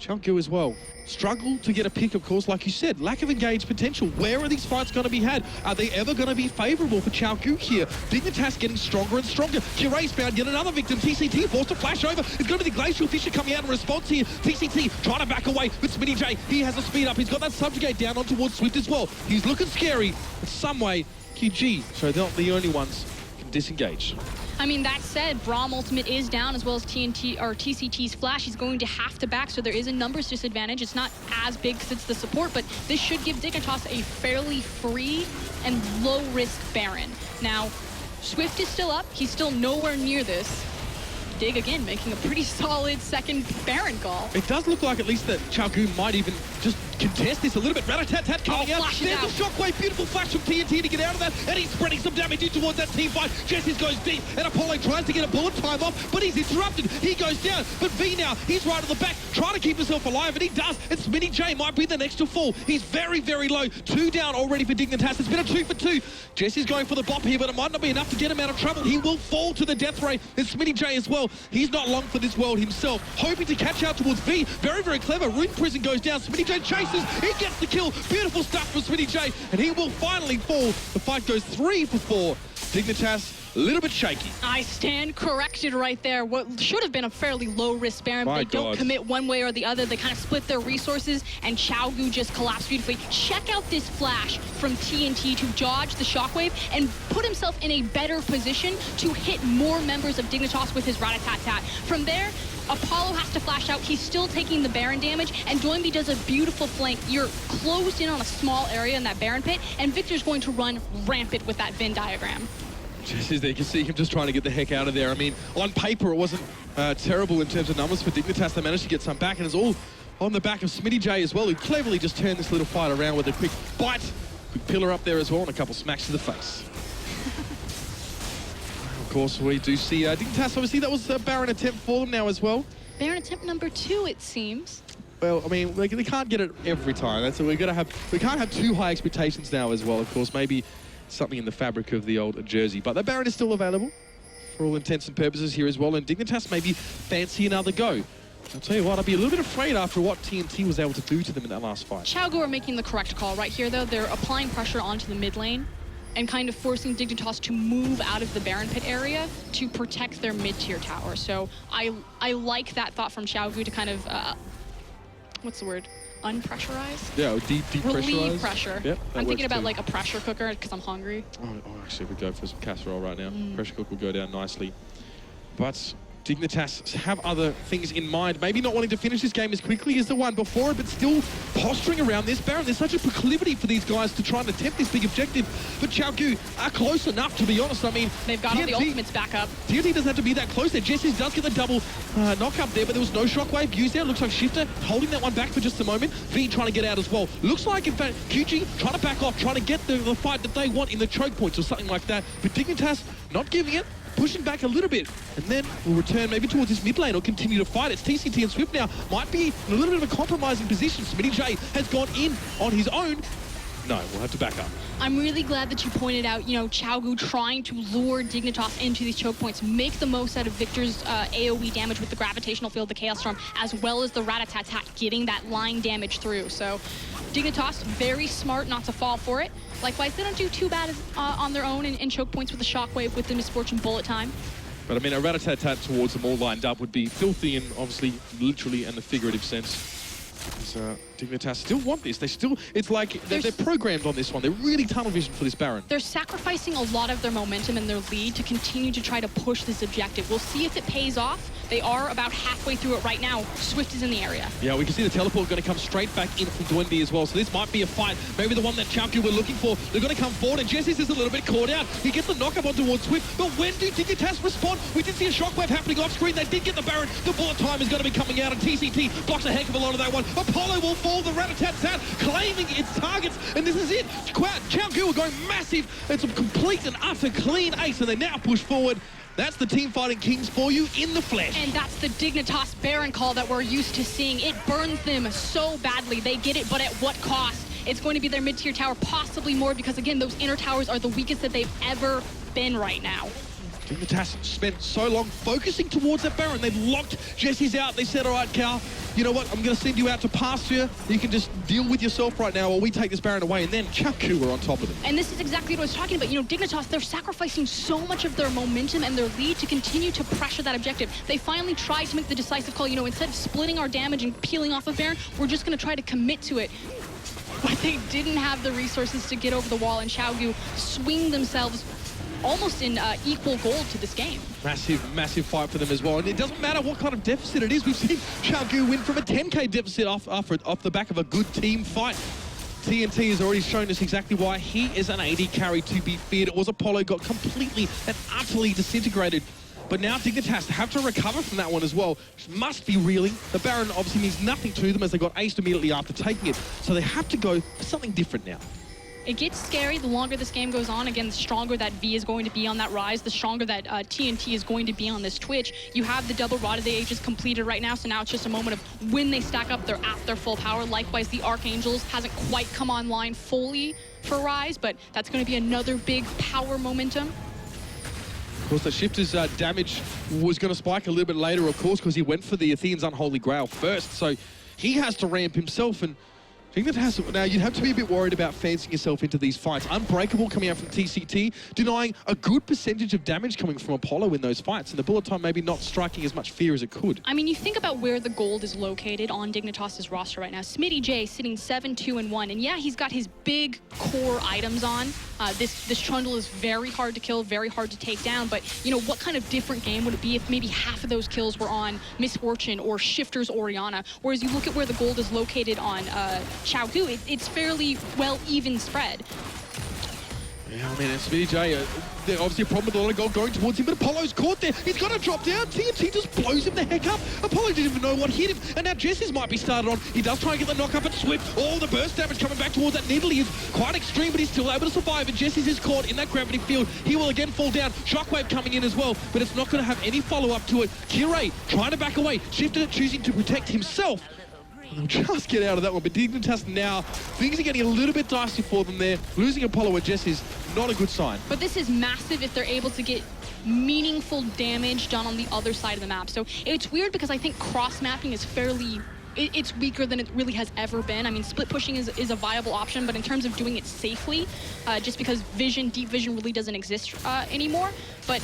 [SPEAKER 5] Xiaogu as well. Struggle to get a pick, of course, like you said. Lack of engaged potential. Where are these fights going to be had? Are they ever going to be favorable for Xiaogu here? Dignitas getting stronger and stronger. Kirei's found yet another victim. TCT forced to flash over. It's going to be the Glacial Fisher coming out in response here. TCT trying to back away with Smitty J. He has a speed up. He's got that subjugate down on towards Swift as well. He's looking scary. But some way, QG, so they're not the only ones can disengage.
[SPEAKER 6] I mean, that said, Braum ultimate is down, as well as TCT's flash. He's going to have to back, so there is a numbers disadvantage. It's not as big because it's the support, but this should give Dignitas a fairly free and low-risk Baron. Now, Swift is still up. He's still nowhere near this. Dig, again, making a pretty solid second Baron call.
[SPEAKER 5] It does look like at least that Xiaogu might even just contest this a little bit. Rat-a-tat-tat coming out.
[SPEAKER 6] flashes
[SPEAKER 5] There's
[SPEAKER 6] out.
[SPEAKER 5] a shockwave, beautiful flash from TNT to get out of that, and he's spreading some damage in towards that team fight. Jesse's goes deep, and Apollo tries to get a bullet time off, but he's interrupted. He goes down, but V now, he's right at the back, trying to keep himself alive, and he does. And Smitty J might be the next to fall. He's very, very low. 2 down already for Dignitas. It's been a 2 for 2. Jesse's going for the bop here, but it might not be enough to get him out of trouble. He will fall to the death ray, and Smitty J as well. He's not long for this world himself, hoping to catch out towards V. Very, very clever. Rune Prison goes down. Smitty J chases. He gets the kill. Beautiful stuff from Smitty J, and he will finally fall. The fight goes 3 for 4. Dignitas, a little bit shaky.
[SPEAKER 6] I stand corrected right there. What should have been a fairly low-risk Baron.
[SPEAKER 5] My
[SPEAKER 6] They don't
[SPEAKER 5] God.
[SPEAKER 6] commit one way or the other. They kind of split their resources, and Xiaogu just collapsed beautifully. Check out this flash from TNT to dodge the shockwave and put himself in a better position to hit more members of Dignitas with his rat-a-tat-tat. From there, Apollo has to flash out. He's still taking the Baron damage, and Doinby does a beautiful flank. You're closed in on a small area in that Baron pit, and Victor's going to run rampant with that Venn diagram.
[SPEAKER 5] Just as they can see him just trying to get the heck out of there. I mean, on paper, it wasn't terrible in terms of numbers for Dignitas. They managed to get some back, and it's all on the back of Smitty J as well, who cleverly just turned this little fight around with a quick bite, quick pillar up there as well, and a couple smacks to the face. Of course, we do see Dignitas. Obviously, that was a Baron attempt for them now as well.
[SPEAKER 6] Baron attempt number 2, it seems.
[SPEAKER 5] Well, I mean, they can't get it every time. That's we can't have too high expectations now as well. Of course, maybe something in the fabric of the old jersey, but the Baron is still available for all intents and purposes here as well. And Dignitas maybe fancy another go. I'll tell you what, I'd be a little bit afraid after what TNT was able to do to them in that last fight.
[SPEAKER 6] Xiaogu are making the correct call right here, though. They're applying pressure onto the mid lane and kind of forcing Dignitas to move out of the Baron pit area to protect their mid-tier tower. So I like that thought from Xiaogu to kind of, what's the word? Unpressurize?
[SPEAKER 5] Yeah, depressurize.
[SPEAKER 6] Relieve pressure.
[SPEAKER 5] Yep,
[SPEAKER 6] I'm thinking about
[SPEAKER 5] too.
[SPEAKER 6] like a pressure cooker because I'm hungry.
[SPEAKER 5] Oh, actually, we go for some casserole right now. Pressure cook will go down nicely. But Dignitas have other things in mind. Maybe not wanting to finish this game as quickly as the one before it, but still posturing around this Baron. There's such a proclivity for these guys to try and attempt this big objective. But Xiaogu are close enough, to be honest. I mean,
[SPEAKER 6] They've got all the ultimates back up.
[SPEAKER 5] TNT doesn't have to be that close there. Jesse does get the double knock up there, but there was no shockwave used there. Looks like Shifter holding that one back for just a moment. V trying to get out as well. Looks like, in fact, QG trying to back off, trying to get the fight that they want in the choke points or something like that. But Dignitas not giving it, pushing back a little bit, and then we'll return maybe towards this mid lane or continue to fight. It's TCT and Swift now. Might be in a little bit of a compromising position. Smitty J has gone in on his own. No, we'll have to back up.
[SPEAKER 6] I'm really glad that you pointed out, Xiaogu trying to lure Dignitas into these choke points, make the most out of Victor's AoE damage with the gravitational field, the Chaos Storm, as well as the rat-a-tat-tat, getting that line damage through. So Dignitas, very smart not to fall for it. Likewise, they don't do too bad on their own in choke points with the Shockwave, with the Misfortune Bullet Time.
[SPEAKER 5] But I mean, a rat-a-tat-tat towards them all lined up would be filthy in, obviously, literally and the figurative sense. Dignitas still want this. It's like they're programmed on this one. They're really tunnel vision for this Baron.
[SPEAKER 6] They're sacrificing a lot of their momentum and their lead to continue to try to push this objective. We'll see if it pays off. They are about halfway through it right now. Swift is in the area.
[SPEAKER 5] Yeah, we can see the teleport going to come straight back in from Doinby as well. So this might be a fight. Maybe the one that Xiaogu were looking for. They're going to come forward, and Jesse's is a little bit caught out. He gets the knock-up on towards Swift, but when do Dignitas respond? We did see a shockwave happening off screen. They did get the Baron. The bullet time is going to be coming out, and TCT blocks a heck of a lot of that one. Apollo will fall. The rat-a-tat-tat claiming its targets, and this is it. Xiaogu are going massive. It's a complete and utter clean ace, and they now push forward. That's the team fighting kings for you in the flesh.
[SPEAKER 6] And that's the Dignitas Baron call that we're used to seeing. It burns them so badly. They get it, but at what cost? It's going to be their mid-tier tower, possibly more, because again, those inner towers are the weakest that they've ever been right now.
[SPEAKER 5] Dignitas spent so long focusing towards that Baron. They've locked Jesse's out. They said, all right, Cal, you know what? I'm going to send you out to pasture. You can just deal with yourself right now while we take this Baron away. And then Xiaogu were on top of them.
[SPEAKER 6] And this is exactly what I was talking about. Dignitas, they're sacrificing so much of their momentum and their lead to continue to pressure that objective. They finally tried to make the decisive call. Instead of splitting our damage and peeling off of Baron, we're just going to try to commit to it. But they didn't have the resources to get over the wall, and Xiaogu swing themselves almost in equal gold to this game.
[SPEAKER 5] Massive fight for them as well. And it doesn't matter what kind of deficit it is. We've seen Xiaogu win from a 10k deficit off the back of a good team fight. TNT has already shown us exactly why he is an AD carry to be feared. It was Apollo got completely and utterly disintegrated But now Dignitas have to recover from that one as well. Must be reeling. The Baron obviously means nothing to them as they got aced immediately after taking it. So they have to go for something different now.
[SPEAKER 6] It gets scary the longer this game goes on. Again, the stronger that V is going to be on that rise, the stronger that TNT is going to be on this Twitch. You have the double Rod of the Ages completed right now, so now it's just a moment of when they stack up, they're at their full power. Likewise, the Archangels hasn't quite come online fully for Rise, but that's going to be another big power momentum.
[SPEAKER 5] Of course, the Shifter's damage was going to spike a little bit later, of course, because he went for the Athene's Unholy Grail first, so he has to ramp himself, and now you'd have to be a bit worried about fancying yourself into these fights. Unbreakable coming out from TCT, denying a good percentage of damage coming from Apollo in those fights, and the bullet time maybe not striking as much fear as it could.
[SPEAKER 6] I mean, you think about where the gold is located on Dignitas' roster right now. Smitty J sitting 7-2-1, and yeah, he's got his big core items on. This Trundle is very hard to kill, very hard to take down, but you know, what kind of different game would it be if maybe half of those kills were on Misfortune or Shifter's Orianna? Whereas you look at where the gold is located on Xiaogu, it's fairly well even spread.
[SPEAKER 5] Yeah, I mean, it's Smitty J. There's obviously a problem with a lot of gold going towards him, but Apollo's caught there. He's got to drop down. TNT just blows him the heck up. Apollo didn't even know what hit him, and now Jesse's might be started on. He does try and get the knock up at Swift. Oh, the burst damage coming back towards that Nidalee is quite extreme, but he's still able to survive, and Jesse's is caught in that gravity field. He will again fall down. Shockwave coming in as well, but it's not going to have any follow-up to it. Kirei trying to back away. Shifter choosing to protect himself. They'll just get out of that one, but Dignitas now, things are getting a little bit dicey for them there. Losing Apollo and Jess is not a good sign.
[SPEAKER 6] But this is massive if they're able to get meaningful damage done on the other side of the map. So it's weird because I think cross-mapping is fairly... It's weaker than it really has ever been. I mean, split pushing is a viable option, but in terms of doing it safely, just because deep vision really doesn't exist anymore. But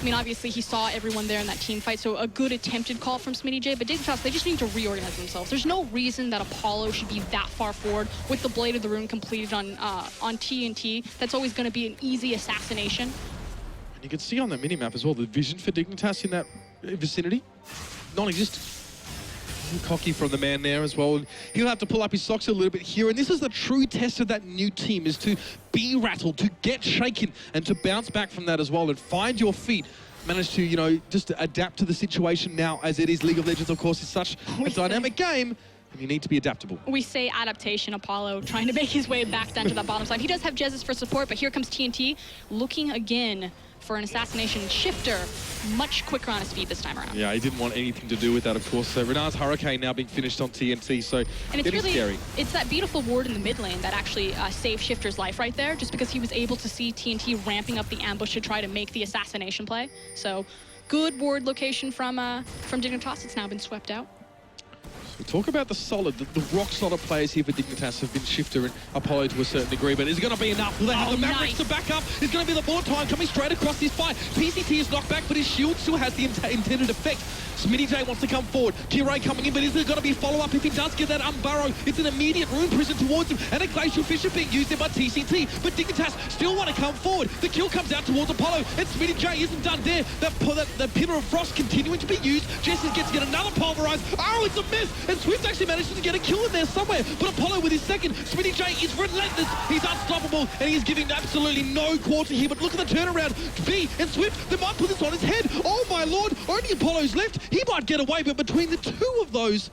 [SPEAKER 6] I mean, obviously he saw everyone there in that team fight, so a good attempted call from Smitty J, but Dignitas, they just need to reorganize themselves. There's no reason that Apollo should be that far forward with the Blade of the Rune completed on TNT. That's always going to be an easy assassination.
[SPEAKER 5] And you can see on that minimap as well, the vision for Dignitas in that vicinity, non-existent. Cocky from the man there as well. He'll have to pull up his socks a little bit here, and this is the true test of that new team, is to be rattled, to get shaken, and to bounce back from that as well, and find your feet. Manage to, you know, just adapt to the situation now as it is. League of Legends, of course, is such a dynamic game, and you need to be adaptable. We
[SPEAKER 6] say adaptation, Apollo trying to make his way back down to that bottom side. He does have Jezzus for support, but here comes TNT looking again for an assassination. Shifter much quicker on his feet this time around.
[SPEAKER 5] Yeah, he didn't want anything to do with that, of course. So Renar's Hurricane now being finished on TNT, so
[SPEAKER 6] and it's really
[SPEAKER 5] scary.
[SPEAKER 6] It's that beautiful ward in the mid lane that actually saved Shifter's life right there, just because he was able to see TNT ramping up the ambush to try to make the assassination play. So good ward location from Dignitas. It's now been swept out.
[SPEAKER 5] We talk about the rock-solid players here for Dignitas have been Shifter and Apollo to a certain degree, but is it going to be enough? Will they have the Mavericks to back up? It's going to be the bullet time coming straight across this fight. PCT is knocked back, but his shield still has the intended effect. Smitty J wants to come forward. Kirei coming in, but is there going to be follow-up? If he does get that Unburrow, it's an immediate rune prison towards him, and a Glacial Fissure being used there by TCT, but Dignitas still want to come forward. The kill comes out towards Apollo, and Smitty J isn't done there. That Pillar of Frost continuing to be used. Jesse gets to get another pulverize. Oh, it's a miss! And Swift actually manages to get a kill in there somewhere, but Apollo with his second. Smitty J is relentless. He's unstoppable, and he's giving absolutely no quarter here, but look at the turnaround. V and Swift, they might put this on his head. Oh my lord, only Apollo's left. He might get away, but between the two of those,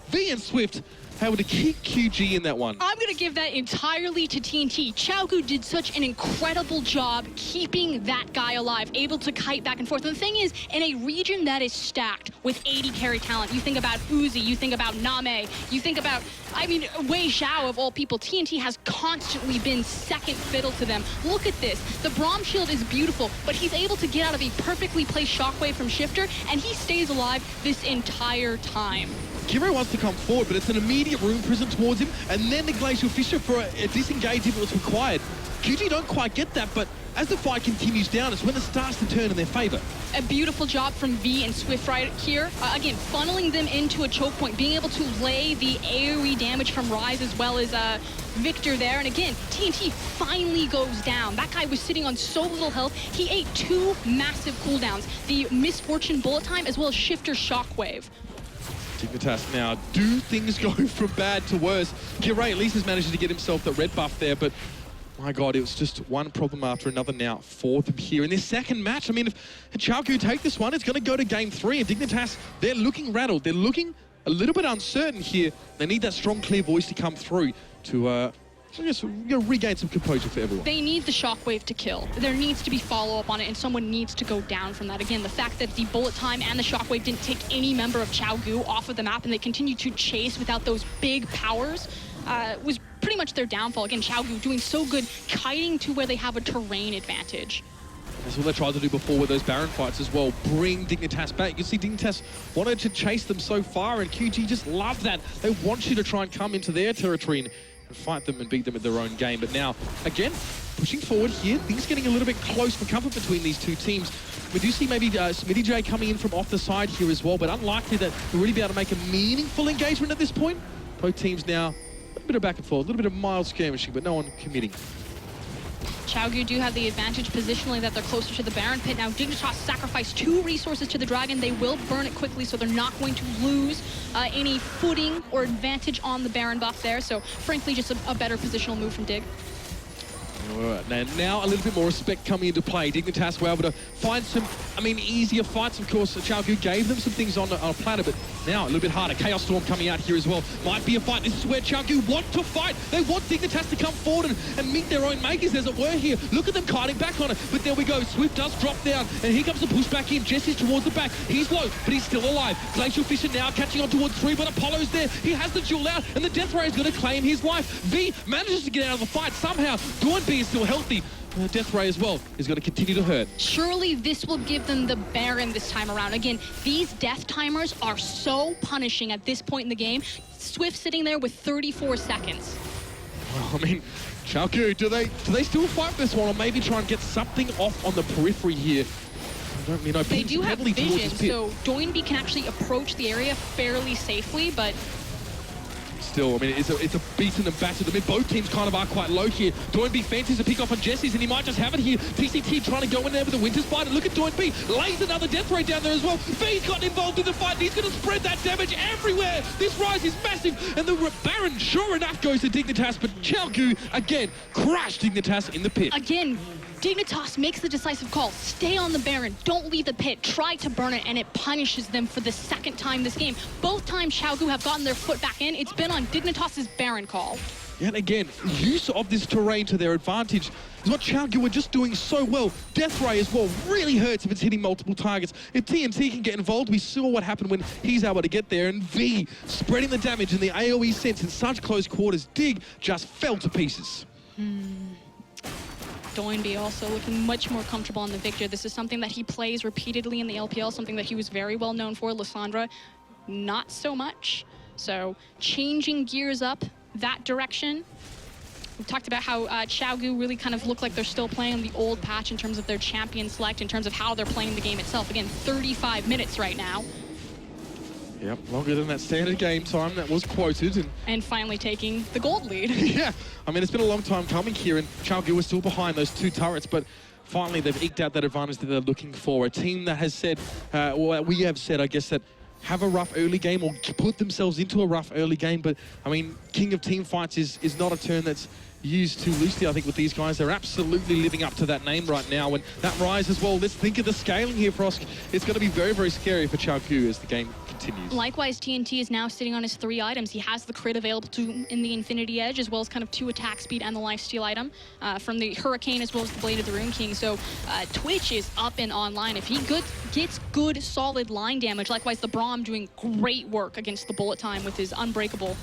[SPEAKER 5] V and Swift able to keep QG in that one.
[SPEAKER 6] I'm going to give that entirely to TNT. Xiaogu did such an incredible job keeping that guy alive, able to kite back and forth. And the thing is, in a region that is stacked with 80 carry talent, you think about Uzi, you think about Name, you think about, I mean, Wei Zhao of all people, TNT has constantly been second fiddle to them. Look at this. The Braum shield is beautiful, but he's able to get out of a perfectly placed shockwave from Shifter, and he stays alive this entire time.
[SPEAKER 5] Kirei wants to come forward, but it's an immediate rune prison towards him, and then the Glacial Fissure for a disengage if it was required. QG don't quite get that, but as the fight continues down, it's when it starts to turn in their favor.
[SPEAKER 6] A beautiful job from V and Swift right here. Again, funneling them into a choke point, being able to lay the AoE damage from Rise as well as Victor there. And again, TNT finally goes down. That guy was sitting on so little health. He ate two massive cooldowns, the Misfortune bullet time as well as Shifter shockwave.
[SPEAKER 5] Dignitas now, do things go from bad to worse? Kirei at least has managed to get himself the red buff there, but My God, it was just one problem after another now for them here in this second match. I mean, if Chaogu take this one, it's going to go to game 3. And Dignitas, they're looking rattled. They're looking a little bit uncertain here. They need that strong, clear voice to come through to, I guess, regain some composure for everyone.
[SPEAKER 6] They need the shockwave to kill. There needs to be follow-up on it, and someone needs to go down from that. Again, the fact that the bullet time and the shockwave didn't take any member of Chaogu off of the map, and they continue to chase without those big powers, was pretty much their downfall. Again, Chaogu doing so good, kiting to where they have a terrain advantage.
[SPEAKER 5] That's what they tried to do before with those Baron fights as well. Bring Dignitas back. You can see Dignitas wanted to chase them so far, and QG just loved that. They want you to try and come into their territory and fight them and beat them at their own game. But now, again, pushing forward here, things getting a little bit close for comfort between these two teams. We do see maybe Smitty J coming in from off the side here as well, but unlikely that we'll really be able to make a meaningful engagement at this point. Both teams now, a bit of back and forth, a little bit of mild skirmishing, but no one committing.
[SPEAKER 6] Chaogu do have the advantage positionally that they're closer to the Baron pit. Now, Dignitas sacrificed 2 resources to the Dragon. They will burn it quickly, so they're not going to lose any footing or advantage on the Baron buff there. So, frankly, just a better positional move from Dig.
[SPEAKER 5] Now a little bit more respect coming into play. Dignitas were able to find some, easier fights. Of course, Chaogu gave them some things on a platter, but now a little bit harder. Chaos Storm coming out here as well. Might be a fight. This is where Chaogu want to fight. They want Dignitas to come forward and meet their own makers, as it were here. Look at them kiting back on it, but there we go. Swift does drop down, and here comes the push back in. Jesse's towards the back. He's low, but he's still alive. Glacial Fisher now catching on towards 3, but Apollo's there. He has the duel out, and the Death Ray is going to claim his life. V manages to get out of the fight somehow. Dawn B is still healthy. Death Ray as well is going to continue to hurt.
[SPEAKER 6] Surely this will give them the Baron this time around. Again, these death timers are so punishing at this point in the game. Swift sitting there with 34 seconds.
[SPEAKER 5] Well, Chaogu, do they still fight this one, or maybe try and get something off on the periphery here?
[SPEAKER 6] They do have vision, so Doinby can actually approach the area fairly safely, but
[SPEAKER 5] still, it's a beaten and battered. Both teams kind of are quite low here. Doinby fancies a pick off on Jesse's, and he might just have it here. TCT trying to go in there with the Winter's Bite, and look at Doinby, lays another Death Ray down there as well. V's got involved in the fight, and he's going to spread that damage everywhere. This rise is massive, and the Baron, sure enough, goes to Dignitas, but Chaogu, again, crashed Dignitas in the pit.
[SPEAKER 6] Again, Dignitas makes the decisive call. Stay on the Baron. Don't leave the pit. Try to burn it, and it punishes them for the second time this game. Both times Chaogu have gotten their foot back in, it's been on Dignitas' Baron call.
[SPEAKER 5] And again, use of this terrain to their advantage is what Chaogu were just doing so well. Death Ray as well really hurts if it's hitting multiple targets. If TNT can get involved, we saw what happened when he's able to get there. And V spreading the damage in the AoE sense in such close quarters. Dig just fell to pieces.
[SPEAKER 6] Doinby also looking much more comfortable on the Victor. This is something that he plays repeatedly in the LPL, something that he was very well known for. Lysandra, not so much. So changing gears up that direction. We talked about how Chaogu really kind of look like they're still playing on the old patch in terms of their champion select, in terms of how they're playing the game itself. Again, 35 minutes right now.
[SPEAKER 5] Yep, longer than that standard game time that was quoted.
[SPEAKER 6] And finally taking the gold lead.
[SPEAKER 5] Yeah, it's been a long time coming here, and Chaogu was still behind those 2 turrets, but finally they've eked out that advantage that they're looking for. A team that has said, we have said, I guess, that have a rough early game or put themselves into a rough early game, but, King of Team Fights is not a term that's used too loosely, I think, with these guys. They're absolutely living up to that name right now, and that rise as well. Let's think of the scaling here, Frosk. It's going to be very, very scary for Chaogu as the game continues.
[SPEAKER 6] Likewise, TNT is now sitting on his 3 items. He has the crit available to him in the Infinity Edge, as well as kind of 2 attack speed and the lifesteal item from the Hurricane, as well as the Blade of the Rune King. So Twitch is up and online. If he gets good, solid line damage, likewise the Braum doing great work against the bullet time with his Unbreakable.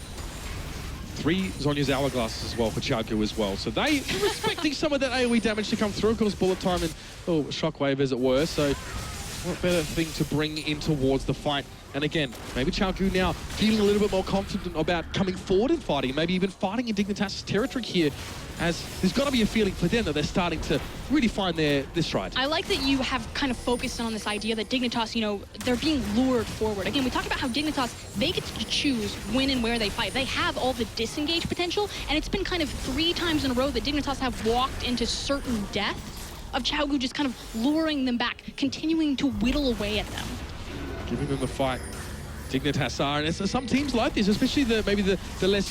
[SPEAKER 5] 3 Zhonya's Hourglasses as well for Chaogu as well. So they are expecting some of that AoE damage to come through. Of course, bullet time and shockwave, as it were. So what better thing to bring in towards the fight. And again, maybe Chaogu now feeling a little bit more confident about coming forward and fighting, maybe even fighting in Dignitas' territory here, as there's got to be a feeling for them that they're starting to really find their stride. I
[SPEAKER 6] like that you have kind of focused on this idea that Dignitas, they're being lured forward. Again, we talked about how Dignitas, they get to choose when and where they fight. They have all the disengage potential, and it's been kind of 3 times in a row that Dignitas have walked into certain death of Chaogu just kind of luring them back, continuing to whittle away at them.
[SPEAKER 5] Giving them the fight. Dignitas are, and some teams like this, especially maybe the less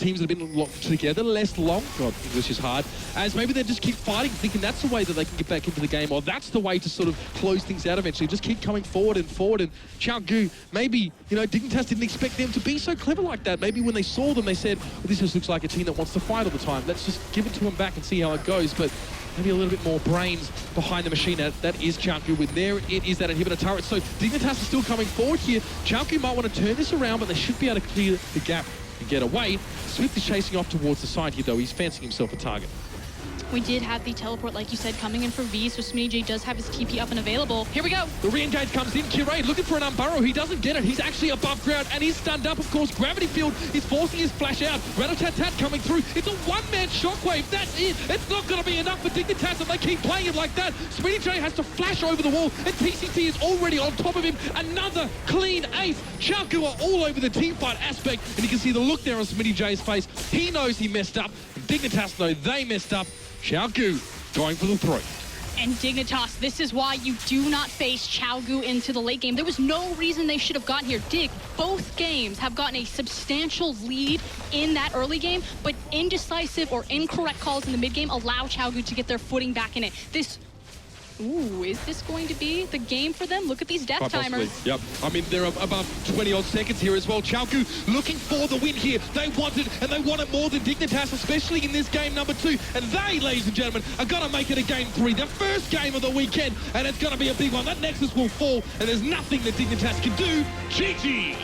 [SPEAKER 5] teams that have been locked together less long, God, English is hard, as maybe they just keep fighting, thinking that's the way that they can get back into the game, or that's the way to sort of close things out eventually. Just keep coming forward. And Xiaogu, maybe, you know, Dignitas didn't expect them to be so clever like that. Maybe when they saw them, they said, well, this just looks like a team that wants to fight all the time. Let's just give it to them back and see how it goes. But maybe a little bit more brains behind the machine. That is Xiaogu. With there, it is that inhibitor turret. So Dignitas is still coming forward here. Xiaogu might want to turn this around, but they should be able to clear the gap and get away. Swift is chasing off towards the side here, though. He's fancying himself a target.
[SPEAKER 6] We did have the teleport, like you said, coming in for V, so SmittyJ does have his TP up and available. Here we go.
[SPEAKER 5] The re-engage comes in. Kirei looking for an unburrow. He doesn't get it. He's actually above ground and he's stunned up, of course. Gravity Field is forcing his flash out. Rat-a-tat-tat coming through. It's a one-man shockwave. That's it. It's not going to be enough for Dignitas if they keep playing it like that. SmittyJ has to flash over the wall and TCT is already on top of him. Another clean ace. Xiaogu are all over the teamfight aspect, and you can see the look there on SmittyJ's face. He knows he messed up. Dignitas know they messed up. Xiaogu going for the throat.
[SPEAKER 6] And Dignitas, this is why you do not face Xiaogu into the late game. There was no reason they should have gotten here. Both games have gotten a substantial lead in that early game, but indecisive or incorrect calls in the mid game allow Xiaogu to get their footing back in it. Ooh, is this going to be the game for them? Look at these death timers.
[SPEAKER 5] Yep. I mean, they're above 20-odd seconds here as well. Xiaogu looking for the win here. They want it, and they want it more than Dignitas, especially in this game number 2. And they, ladies and gentlemen, are going to make it a game 3. The first game of the weekend, and it's going to be a big one. That Nexus will fall, and there's nothing that Dignitas can do. GG!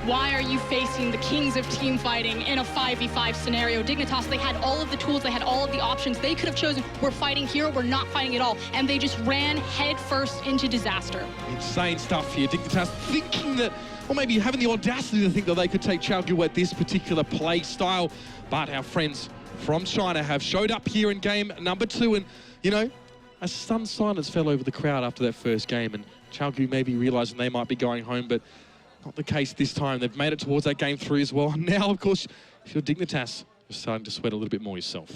[SPEAKER 6] Why are you facing the kings of team fighting in a 5v5 scenario? Dignitas, they had all of the tools, they had all of the options. They could have chosen, we're fighting here, we're not fighting at all. And they just ran headfirst into disaster.
[SPEAKER 5] Insane stuff here. Dignitas thinking that, or maybe having the audacity to think that they could take Xiaogu at this particular play style. But our friends from China have showed up here in game number 2. And, you know, a stunned silence fell over the crowd after that first game. And Xiaogu maybe realizing they might be going home, but not the case this time. They've made it towards that game 3 as well. Now, of course, if you're Dignitas, you're starting to sweat a little bit more yourself.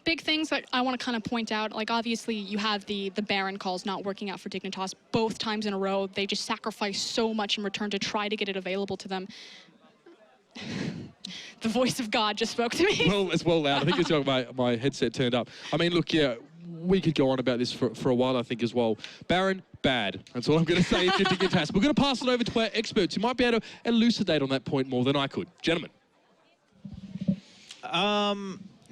[SPEAKER 6] Big things that I want to kind of point out, like obviously you have the Baron calls not working out for Dignitas both times in a row. They just sacrifice so much in return to try to get it available to them. The voice of God just spoke to me.
[SPEAKER 5] Well, it's well loud. I think it's got my headset turned up. I mean, look, yeah, we could go on about this for a while, I think, as well. Baron, bad. That's all I'm going to say if you're Dignitas. We're going to pass it over to our experts who might be able to elucidate on that point more than I could. Gentlemen.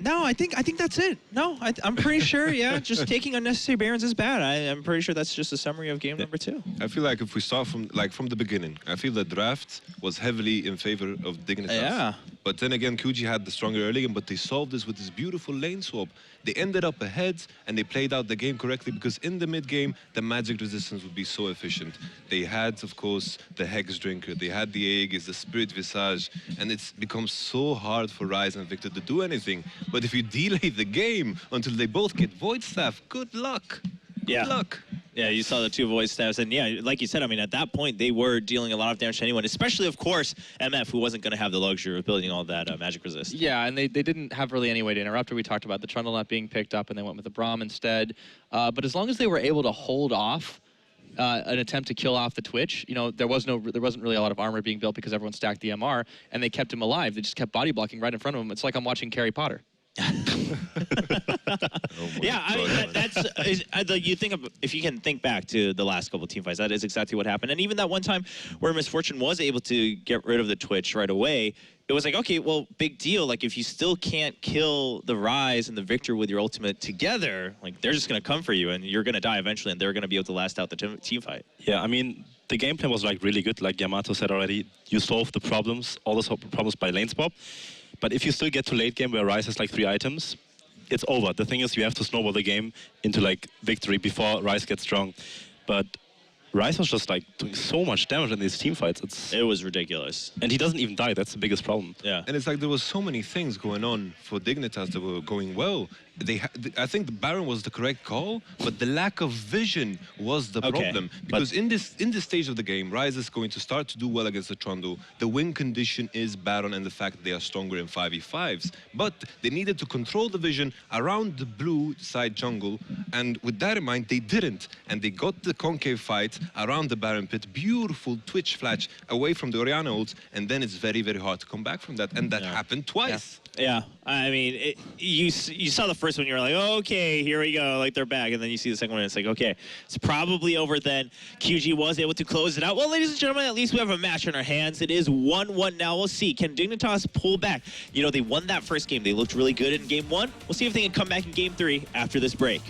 [SPEAKER 1] No, I think that's it. No, I'm pretty sure, yeah, just taking unnecessary Barons is bad. I'm pretty sure that's just a summary of game number 2.
[SPEAKER 3] I feel like if we start from the beginning, I feel the draft was heavily in favor of Dignitas.
[SPEAKER 1] Yeah.
[SPEAKER 3] But then again, QG had the stronger early game, but they solved this with this beautiful lane swap. They ended up ahead, and they played out the game correctly because in the mid game, the magic resistance would be so efficient. They had, of course, the Hex Drinker, they had the Aegis, the Spirit Visage, and it's become so hard for Ryze and Victor to do anything. But if you delay the game until they both get Void Staff, good luck. Good luck.
[SPEAKER 1] Yeah, you saw the 2 Void Staffs, and yeah, like you said, I mean, at that point, they were dealing a lot of damage to anyone, especially, of course, MF, who wasn't going to have the luxury of building all that magic resist.
[SPEAKER 2] Yeah, and they didn't have really any way to interrupt her. We talked about the Trundle not being picked up, and they went with the Braum instead. But as long as they were able to hold off an attempt to kill off the Twitch, you know, there wasn't really a lot of armor being built because everyone stacked the MR, and they kept him alive. They just kept body blocking right in front of him. It's like I'm watching Harry Potter.
[SPEAKER 1] Yeah, I mean, that's you think of, if you can think back to the last couple of team fights, that is exactly what happened. And even that one time where Misfortune was able to get rid of the Twitch right away, it was like, okay, well, big deal. Like, if you still can't kill the Ryze and the Victor with your ultimate together, like, they're just going to come for you, and you're going to die eventually, and they're going to be able to last out the team fight.
[SPEAKER 4] Yeah, I mean, the gameplay was, like, really good. Like Yamato said already, you solve the problems, all the problems by lane swap. But if you still get to late game where Ryze has, like, 3 items, it's over. The thing is, you have to snowball the game into, like, victory before Ryze gets strong. But Ryze was just like doing so much damage in these team fights.
[SPEAKER 1] It was ridiculous.
[SPEAKER 4] And he doesn't even die. That's the biggest problem.
[SPEAKER 1] Yeah.
[SPEAKER 3] And it's like there was so many things going on for Dignitas that were going well. I think the Baron was the correct call, but the lack of vision was the problem. Because in this stage of the game, Ryze is going to start to do well against the Trundle. The win condition is Baron and the fact that they are stronger in 5v5s. But they needed to control the vision around the blue side jungle, and with that in mind, they didn't. And they got the concave fight around the Baron pit, beautiful Twitch flash away from the Orianna ult, and then it's very, very hard to come back from that. And that happened twice.
[SPEAKER 1] Yeah, I mean, you saw the first one, you were like, oh, okay, here we go, like they're back, and then you see the second one, and it's like, okay, it's probably over then. QG was able to close it out. Well, ladies and gentlemen, at least we have a match in our hands. It is 1-1 now. We'll see. Can Dignitas pull back? You know, they won that first game. They looked really good in game 1. We'll see if they can come back in game 3 after this break.